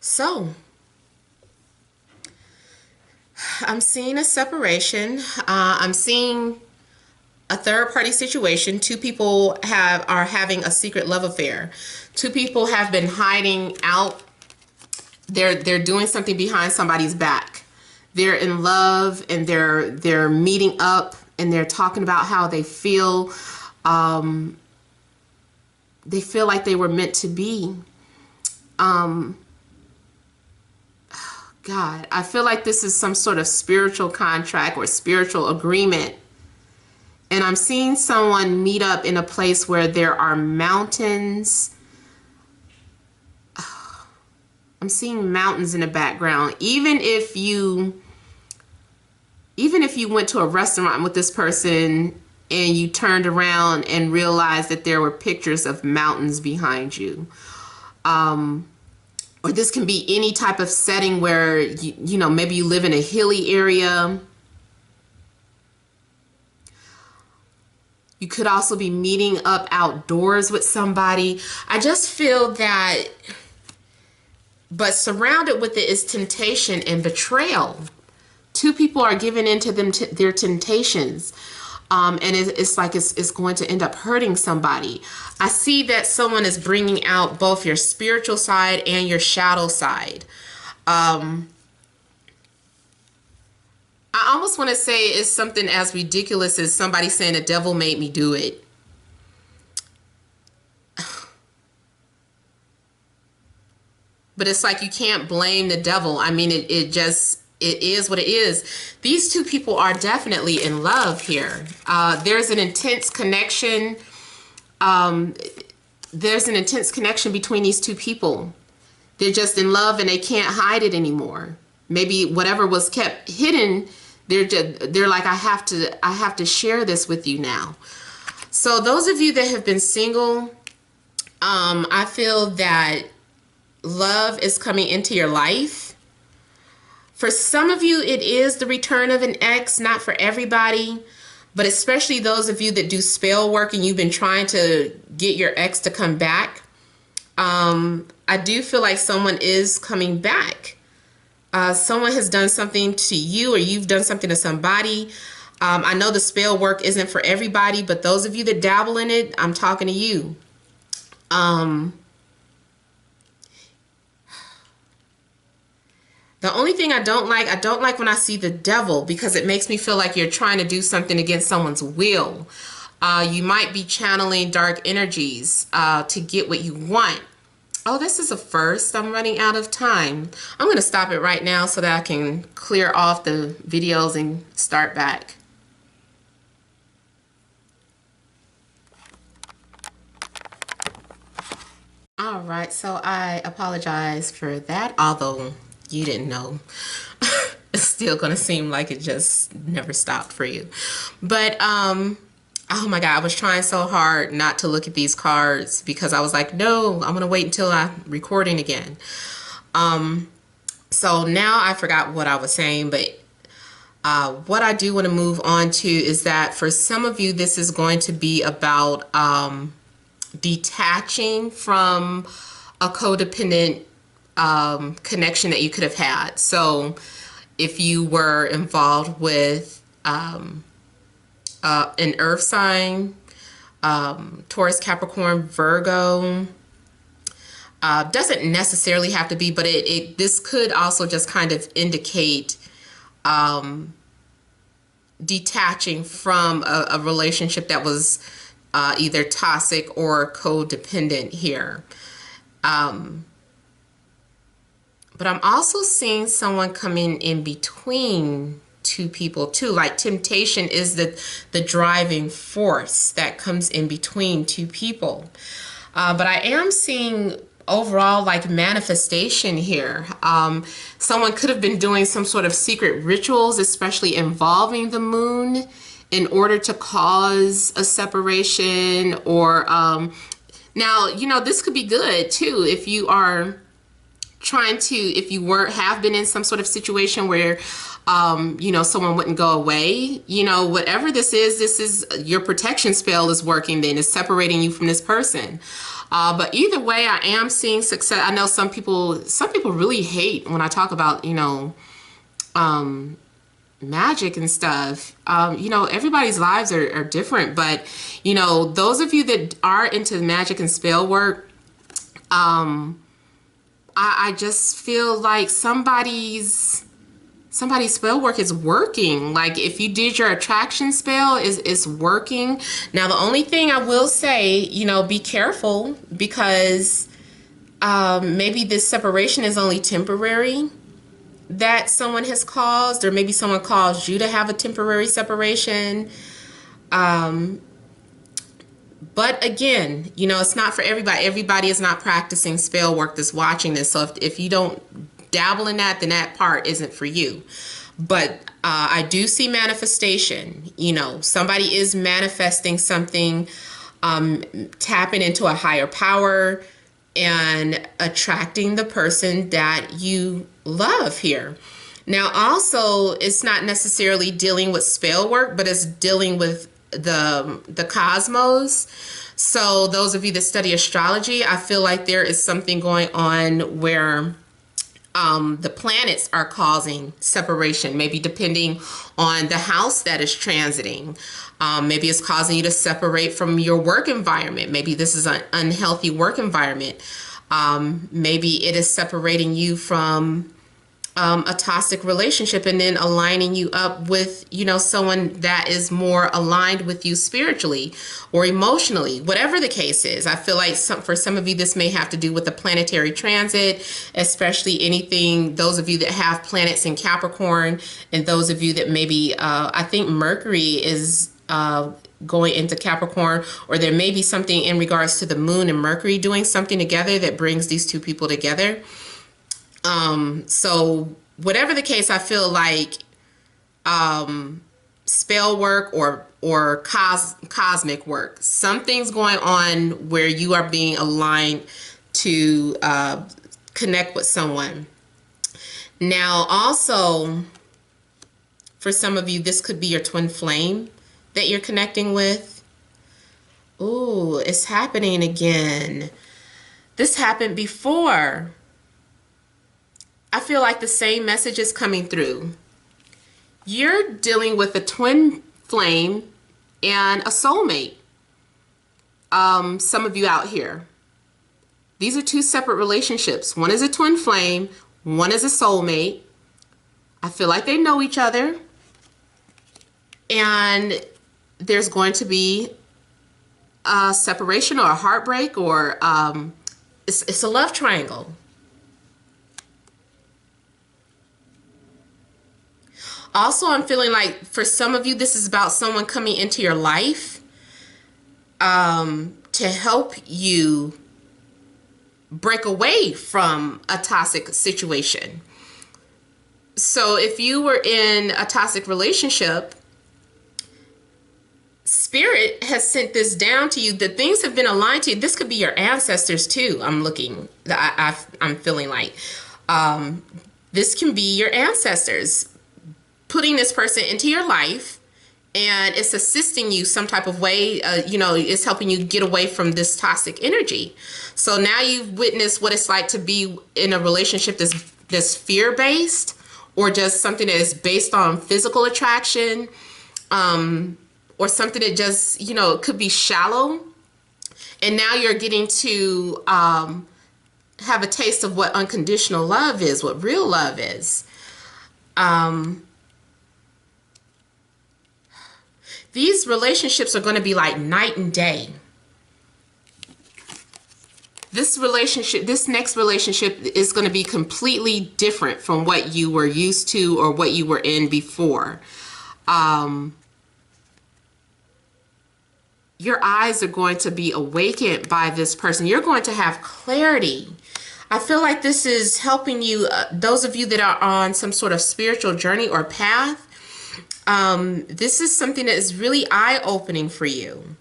So I'm seeing a separation. I'm seeing a third party situation. Two people are having a secret love affair. Two people have been hiding out. They're doing something behind somebody's back. They're in love, and they're meeting up, and they're talking about how they feel. They feel like they were meant to be. God, I feel like this is some sort of spiritual contract or spiritual agreement. And I'm seeing someone meet up in a place where there are mountains. I'm seeing mountains in the background. Even if you went to a restaurant with this person and you turned around and realized that there were pictures of mountains behind you. Or this can be any type of setting where, you know, maybe you live in a hilly area. You could also be meeting up outdoors with somebody. I just feel that, but surrounded with it is temptation and betrayal. Two people are giving into their temptations. And it's like it's going to end up hurting somebody. I see that someone is bringing out both your spiritual side and your shadow side. I almost want to say it's something as ridiculous as somebody saying the devil made me do it. But it's like you can't blame the devil. I mean, it is what it is. These two people are definitely in love here. There's an intense connection. There's an intense connection between these two people. They're just in love and they can't hide it anymore. Maybe whatever was kept hidden, they're like, I have to share this with you now. So those of you that have been single, I feel that love is coming into your life. For some of you, it is the return of an ex, not for everybody, but especially those of you that do spell work and you've been trying to get your ex to come back. I do feel like someone is coming back. Someone has done something to you or you've done something to somebody. I know the spell work isn't for everybody, but those of you that dabble in it, I'm talking to you. The only thing I don't like when I see the devil, because it makes me feel like you're trying to do something against someone's will. You might be channeling dark energies to get what you want. Oh, this is a first. I'm running out of time. I'm going to stop it right now so that I can clear off the videos and start back. All right, so I apologize for that, although you didn't know. It's still gonna seem like it just never stopped for you. But oh my God, I was trying so hard not to look at these cards because I was like, no, I'm gonna wait until I'm recording again. So now I forgot what I was saying, but what I do want to move on to is that for some of you, this is going to be about detaching from a codependent connection that you could have had. So if you were involved with an earth sign, Taurus, Capricorn, Virgo, doesn't necessarily have to be, but this could also just kind of indicate detaching from a relationship that was either toxic or codependent here. But I'm also seeing someone coming in between two people too. Like temptation is the driving force that comes in between two people. But I am seeing overall like manifestation here. Someone could have been doing some sort of secret rituals, especially involving the moon, in order to cause a separation. Or now, you know, this could be good too if you are trying to, if you have been in some sort of situation where you know, someone wouldn't go away, you know, whatever this is your protection spell is working, then is separating you from this person. But either way, I am seeing success. I know some people really hate when I talk about, you know, magic and stuff. You know, everybody's lives are different, but you know, those of you that are into magic and spell work, I just feel like somebody's spell work is working. Like if you did your attraction spell, is working. Now, the only thing I will say, you know, be careful because maybe this separation is only temporary that someone has caused, or maybe someone caused you to have a temporary separation. But again, you know, it's not for everybody. Everybody is not practicing spell work that's watching this. So if you don't dabble in that, then that part isn't for you. But I do see manifestation. You know, somebody is manifesting something, tapping into a higher power and attracting the person that you love here. Now, also, it's not necessarily dealing with spell work, but it's dealing with the cosmos. So those of you that study astrology, I feel like there is something going on where The planets are causing separation, maybe depending on the house that is transiting. Maybe it's causing you to separate from your work environment. Maybe this is an unhealthy work environment. Maybe it is separating you from a toxic relationship and then aligning you up with, someone that is more aligned with you spiritually or emotionally, whatever the case is. I feel like for some of you, this may have to do with the planetary transit, especially those of you that have planets in Capricorn, and those of you that maybe, I think Mercury is going into Capricorn, or there may be something in regards to the moon and Mercury doing something together that brings these two people together. So whatever the case, I feel like spell work or cosmic work, something's going on where you are being aligned to connect with someone. Now, also, for some of you, this could be your twin flame that you're connecting with. Ooh, it's happening again. This happened before. I feel like the same message is coming through. You're dealing with a twin flame and a soulmate. Some of you out here. These are two separate relationships. One is a twin flame, one is a soulmate. I feel like they know each other. And there's going to be a separation or a heartbreak, or it's a love triangle. Also, I'm feeling like for some of you, this is about someone coming into your life to help you break away from a toxic situation. So if you were in a toxic relationship, Spirit has sent this down to you. The things have been aligned to you. This could be your ancestors too. I'm feeling like this can be your ancestors putting this person into your life, and it's assisting you some type of way. It's helping you get away from this toxic energy. So now you've witnessed what it's like to be in a relationship that's fear-based, or just something that is based on physical attraction, or something that just, it could be shallow. And now you're getting to have a taste of what unconditional love is, what real love is. These relationships are going to be like night and day. This next relationship is going to be completely different from what you were used to or what you were in before. Your eyes are going to be awakened by this person. You're going to have clarity. I feel like this is helping you, those of you that are on some sort of spiritual journey or path. This is something that is really eye-opening for you.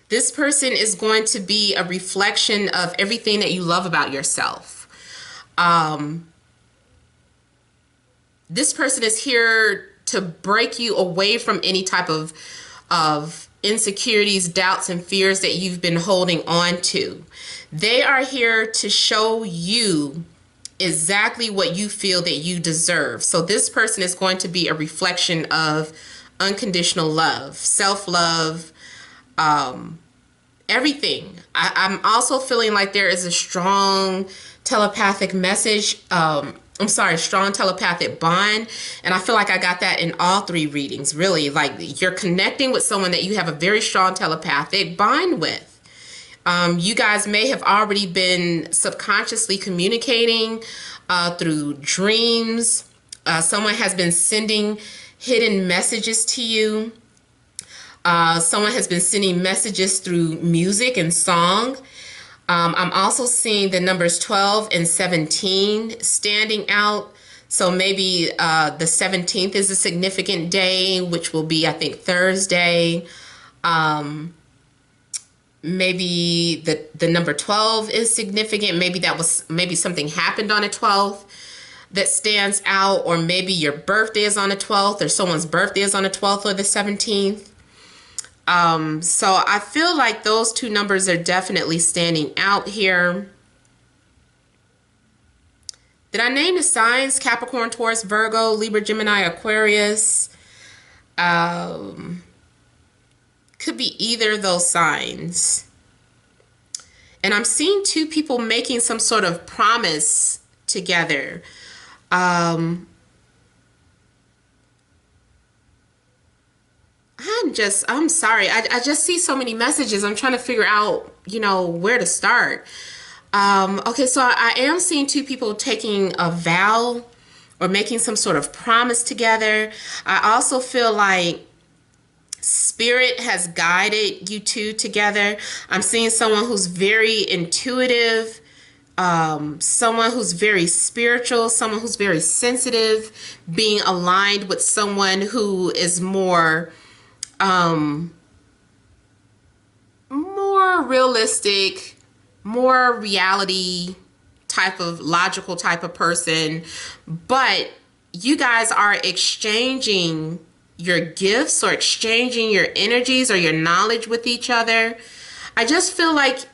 This person is going to be a reflection of everything that you love about yourself. This person is here to break you away from any type of insecurities, doubts, and fears that you've been holding on to. They are here to show you exactly what you feel that you deserve. So this person is going to be a reflection of unconditional love, self-love, everything. I'm also feeling like there is a strong telepathic message. Strong telepathic bond. And I feel like I got that in all three readings, really. Like you're connecting with someone that you have a very strong telepathic bond with. You guys may have already been subconsciously communicating through dreams. Someone has been sending hidden messages to you. Someone has been sending messages through music and song. I'm also seeing the numbers 12 and 17 standing out. So maybe the 17th is a significant day, which will be, I think, Thursday. Maybe the number 12 is significant. Maybe something happened on the 12th that stands out, or maybe your birthday is on the 12th, or someone's birthday is on the 12th or the 17th. So I feel like those two numbers are definitely standing out here. Did I name the signs? Capricorn, Taurus, Virgo, Libra, Gemini, Aquarius. Could be either of those signs. And I'm seeing two people making some sort of promise together. I'm sorry. I just see so many messages. I'm trying to figure out, where to start. Okay, so I am seeing two people taking a vow or making some sort of promise together. I also feel like Spirit has guided you two together. I'm seeing someone who's very intuitive, someone who's very spiritual, someone who's very sensitive, being aligned with someone who is more realistic, more reality type of logical type of person. But you guys are exchanging your gifts or exchanging your energies or your knowledge with each other. I just feel like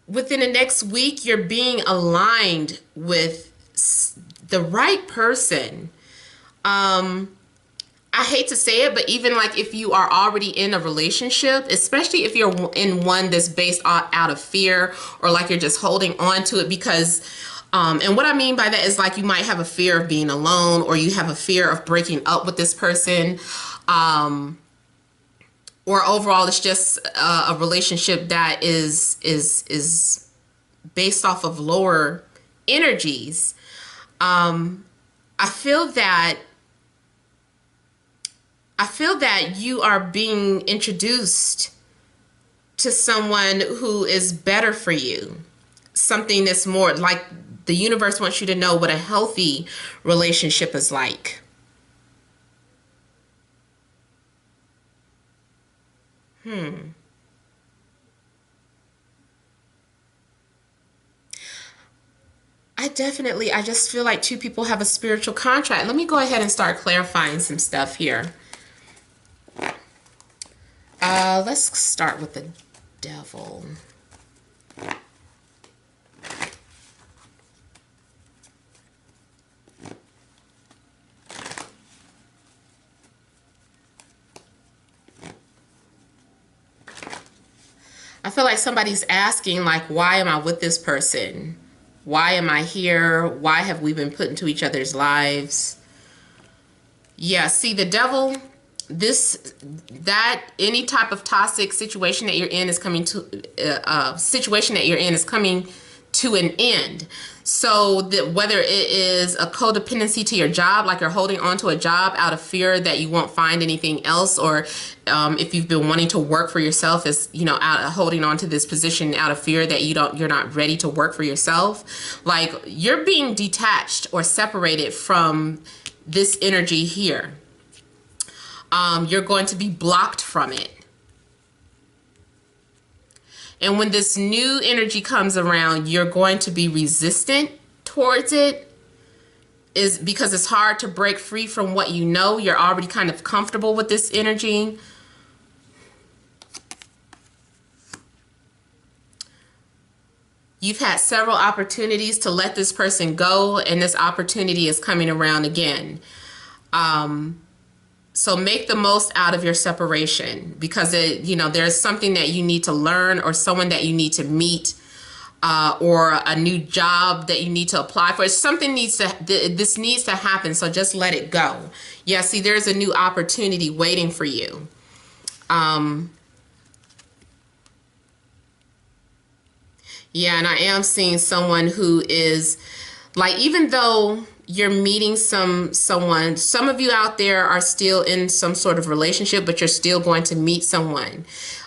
within the next week, you're being aligned with the right person. I hate to say it, but even like if you are already in a relationship, especially if you're in one that's based out of fear, or like you're just holding on to it because, and what I mean by that is like you might have a fear of being alone, or you have a fear of breaking up with this person, or overall it's just a relationship that is based off of lower energies. I feel that you are being introduced to someone who is better for you. Something that's more like the universe wants you to know what a healthy relationship is like. I just feel like two people have a spiritual contract. Let me go ahead and start clarifying some stuff here. Let's start with the devil. I feel like somebody's asking, like, why am I with this person? Why am I here? Why have we been put into each other's lives? Yeah, see, the devil, any type of toxic situation that you're in is coming to, an end. So whether it is a codependency to your job, like you're holding on to a job out of fear that you won't find anything else, or if you've been wanting to work for yourself, is holding on to this position out of fear that you're not ready to work for yourself. Like you're being detached or separated from this energy here. You're going to be blocked from it. And when this new energy comes around, you're going to be resistant towards it, is because it's hard to break free from what you know. You're already kind of comfortable with this energy. You've had several opportunities to let this person go, and this opportunity is coming around again. So make the most out of your separation, because there's something that you need to learn, or someone that you need to meet, or a new job that you need to apply for. This needs to happen. So just let it go. Yeah. See, there's a new opportunity waiting for you. Yeah. And I am seeing someone who is like, even though you're meeting someone, some of you out there are still in some sort of relationship, but you're still going to meet someone.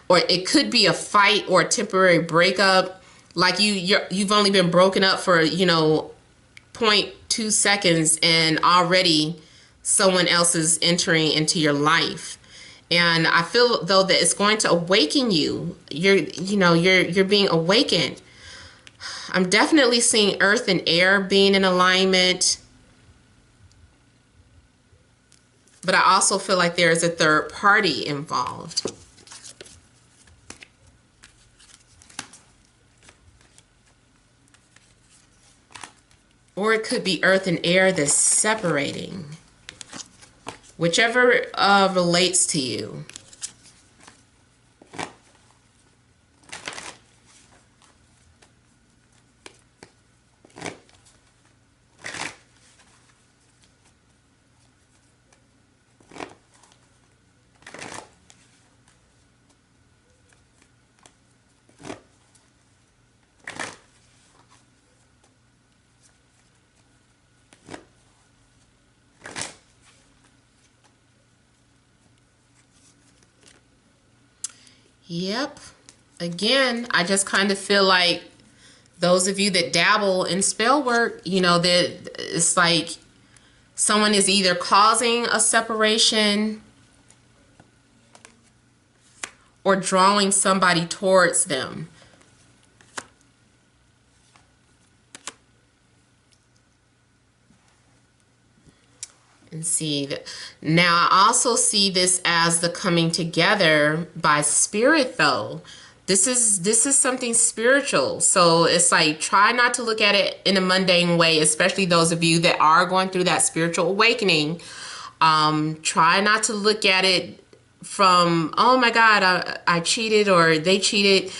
Or it could be a fight or a temporary breakup. Like you've only been broken up for, 0.2 seconds, and already someone else is entering into your life. And I feel though that it's going to awaken you. You're being awakened. I'm definitely seeing earth and air being in alignment. But I also feel like there is a third party involved. Or it could be earth and air that's separating. Whichever relates to you. Yep. Again, I just kind of feel like those of you that dabble in spell work, you know, that it's like someone is either causing a separation or drawing somebody towards them. And see, now I also see this as the coming together by spirit, though. This is something spiritual. So it's like, try not to look at it in a mundane way, especially those of you that are going through that spiritual awakening. Try not to look at it from, oh my God, I cheated or they cheated.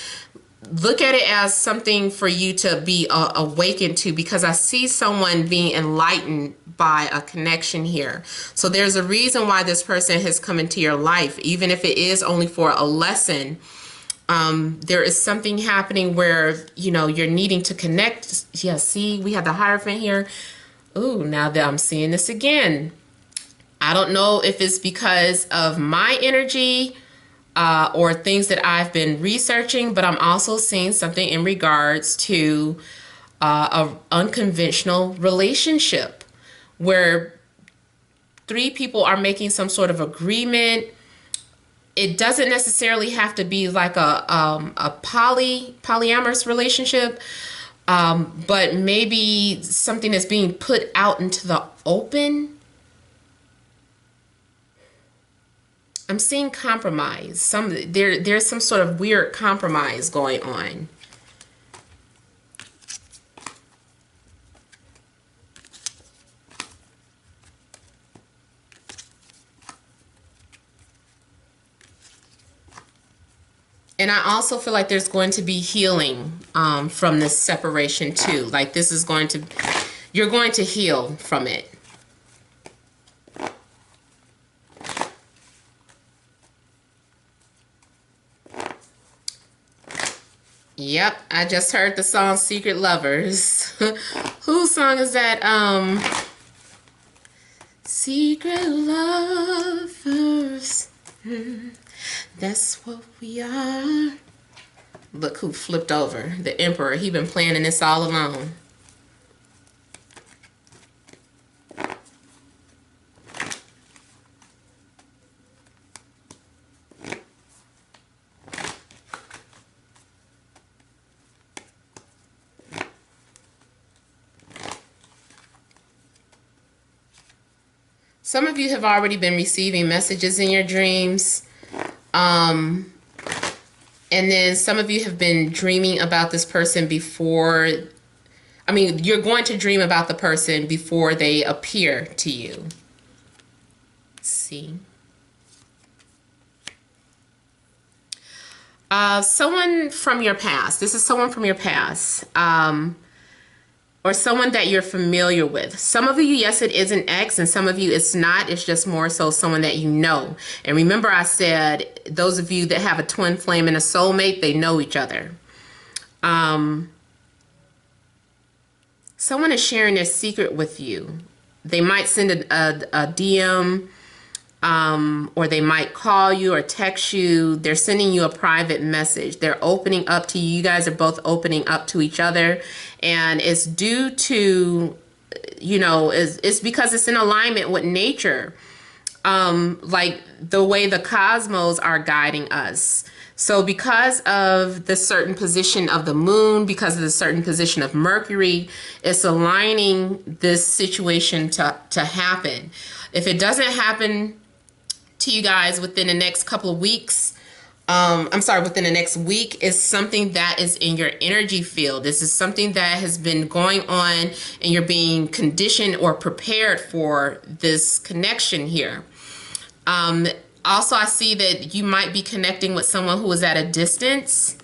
Look at it as something for you to be awakened to, because I see someone being enlightened by a connection here. So there's a reason why this person has come into your life, even if it is only for a lesson. There is something happening where, you know, you're needing to connect. Yeah, see, we have the Hierophant here. Ooh, now that I'm seeing this again. I don't know if it's because of my energy or things that I've been researching, but I'm also seeing something in regards to an unconventional relationship where three people are making some sort of agreement. It doesn't necessarily have to be like a polyamorous relationship, but maybe something that's being put out into the open. I'm seeing compromise. There's some sort of weird compromise going on. And I also feel like there's going to be healing from this separation too. Like this is going to, you're going to heal from it. Yep, I just heard the song Secret Lovers. Whose song is that? Secret Lovers. That's what we are. Look who flipped over. The Emperor. He been planning this all along. Some of you have already been receiving messages in your dreams. And then some of you have been dreaming about this person before. I mean, you're going to dream about the person before they appear to you. Let's see. Someone from your past. This is someone from your past. Or someone that you're familiar with. Some of you, yes, it is an ex, and some of you it's not. It's just more so someone that you know. And remember I said, those of you that have a twin flame and a soulmate, they know each other. Someone is sharing their secret with you. They might send a DM, or they might call you or text you. They're sending you a private message. They're opening up to you. You guys are both opening up to each other. And it's due to, you know, it's because it's in alignment with nature. Like the way the cosmos are guiding us. So because of the certain position of the moon, because of the certain position of Mercury, it's aligning this situation to happen. If it doesn't happen to you guys within the next couple of weeks, I'm sorry, within the next week is something that is in your energy field. This is something that has been going on and you're being conditioned or prepared for this connection here. Um, Also, I see that you might be connecting with someone who is at a distance.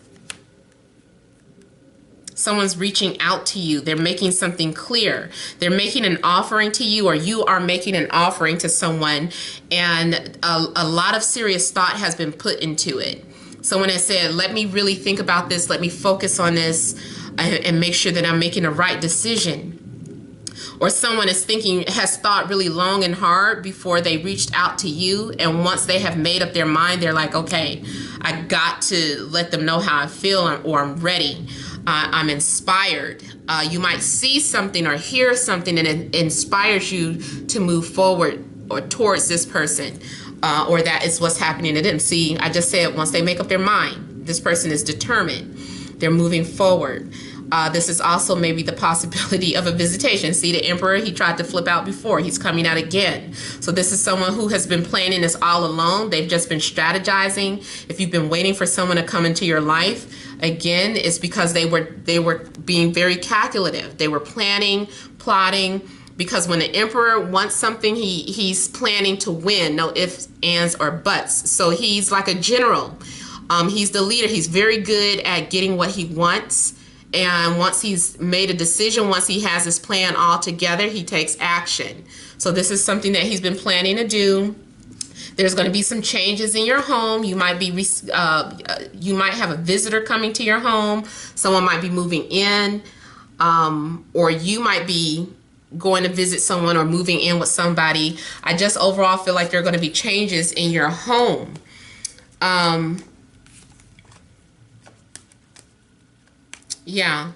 Someone's reaching out to you. They're making something clear. They're making an offering to you, or you are making an offering to someone, and a lot of serious thought has been put into it. Someone has said, let me really think about this. Let me focus on this and make sure that I'm making the right decision. Or someone is thinking, has thought really long and hard before they reached out to you. And once they have made up their mind, they're like, okay, I got to let them know how I feel, or I'm ready. I'm inspired. You might see something or hear something and it inspires you to move forward or towards this person, or that is what's happening to them. See, I just said once they make up their mind, this person is determined. They're moving forward. This is also maybe the possibility of a visitation. See, the Emperor, he tried to flip out before. He's coming out again. So this is someone who has been planning this all alone. They've just been strategizing. If you've been waiting for someone to come into your life, again, it's because they were being very calculative. They were planning, plotting, because when the Emperor wants something, he's planning to win. No ifs, ands, or buts. So he's like a general. He's the leader. He's very good at getting what he wants. And once he's made a decision, once he has his plan all together, he takes action. So this is something that he's been planning to do. There's going to be some changes in your home. You might have a visitor coming to your home. Someone might be moving in, or you might be going to visit someone or moving in with somebody. I just overall feel like there are going to be changes in your home. Yeah.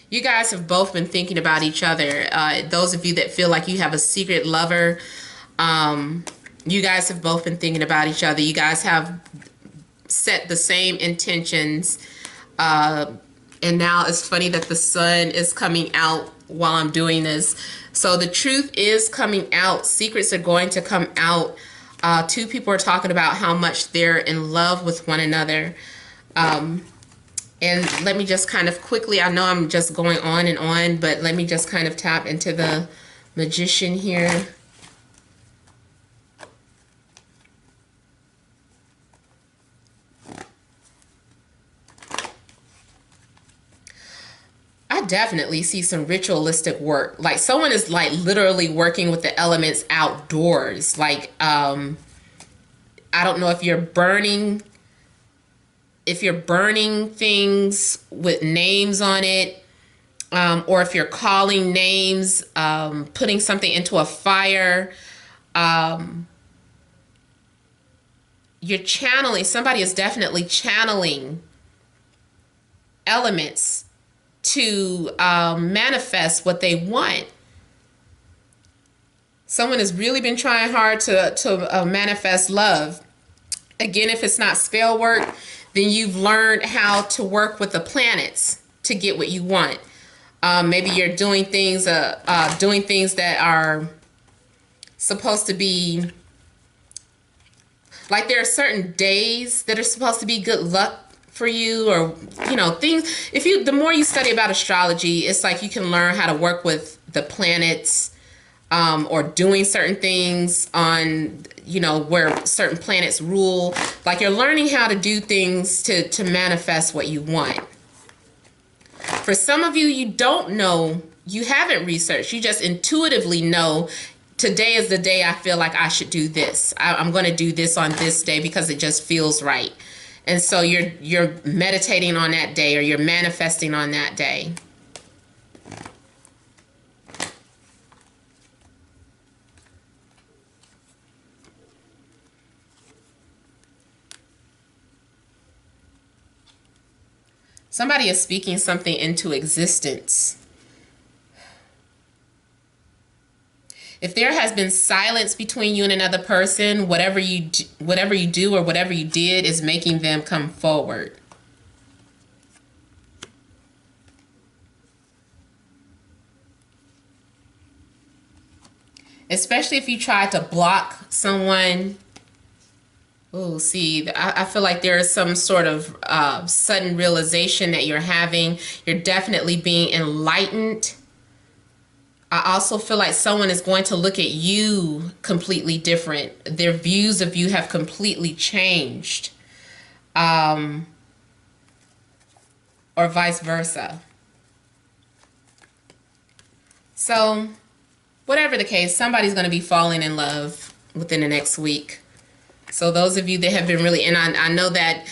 You guys have both been thinking about each other. Those of you that feel like you have a secret lover, you guys have both been thinking about each other. You guys have set the same intentions. And now it's funny that the sun is coming out while I'm doing this. So the truth is coming out. Secrets are going to come out. Two people are talking about how much they're in love with one another. And let me just kind of quickly, I know I'm just going on and on, but let me just kind of tap into the Magician here. I definitely see some ritualistic work. Like someone is like literally working with the elements outdoors. Like, I don't know if you're burning things with names on it, or if you're calling names, putting something into a fire. You're channeling, somebody is definitely channeling elements to manifest what they want. Someone has really been trying hard to manifest love. Again, if it's not spell work, then you've learned how to work with the planets to get what you want. Maybe you're doing things that are supposed to be, like there are certain days that are supposed to be good luck for you, or things. The more you study about astrology, it's like you can learn how to work with the planets, or doing certain things on where certain planets rule. Like you're learning how to do things to manifest what you want. For some of you, you don't know, you haven't researched, you just intuitively know today is the day I feel like I should do this. I'm going to do this on this day because it just feels right. And so you're meditating on that day, or you're manifesting on that day. Somebody is speaking something into existence. If there has been silence between you and another person, whatever you do or whatever you did is making them come forward. especially if you try to block someone. Oh, see, I feel like there is some sort of sudden realization that you're having. You're definitely being enlightened. I also feel like someone is going to look at you completely different. Their views of you have completely changed. Or vice versa. So, whatever the case, somebody's going to be falling in love within the next week. So those of you that have been really, and I know that,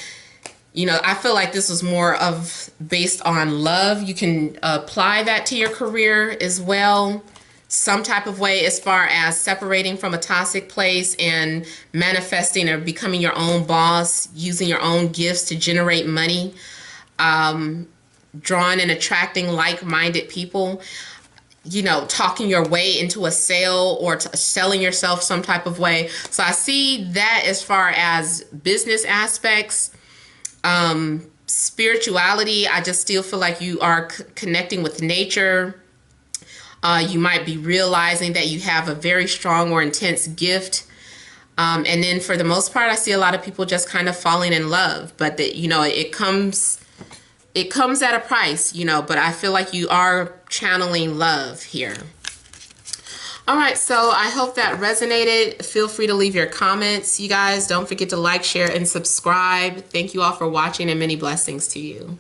you know, I feel like this was more of based on love. You can apply that to your career as well, some type of way, as far as separating from a toxic place and manifesting or becoming your own boss, using your own gifts to generate money, drawing and attracting like-minded people. You know, talking your way into a sale or selling yourself some type of way. So I see that as far as business aspects. Spirituality, I just still feel like you are connecting with nature. You might be realizing that you have a very strong or intense gift. And then for the most part, I see a lot of people just kind of falling in love. But, you know, it comes at a price, you know, but I feel like you are channeling love here. All right, so I hope that resonated. Feel free to leave your comments. You guys, don't forget to like, share, and subscribe. Thank you all for watching, and many blessings to you.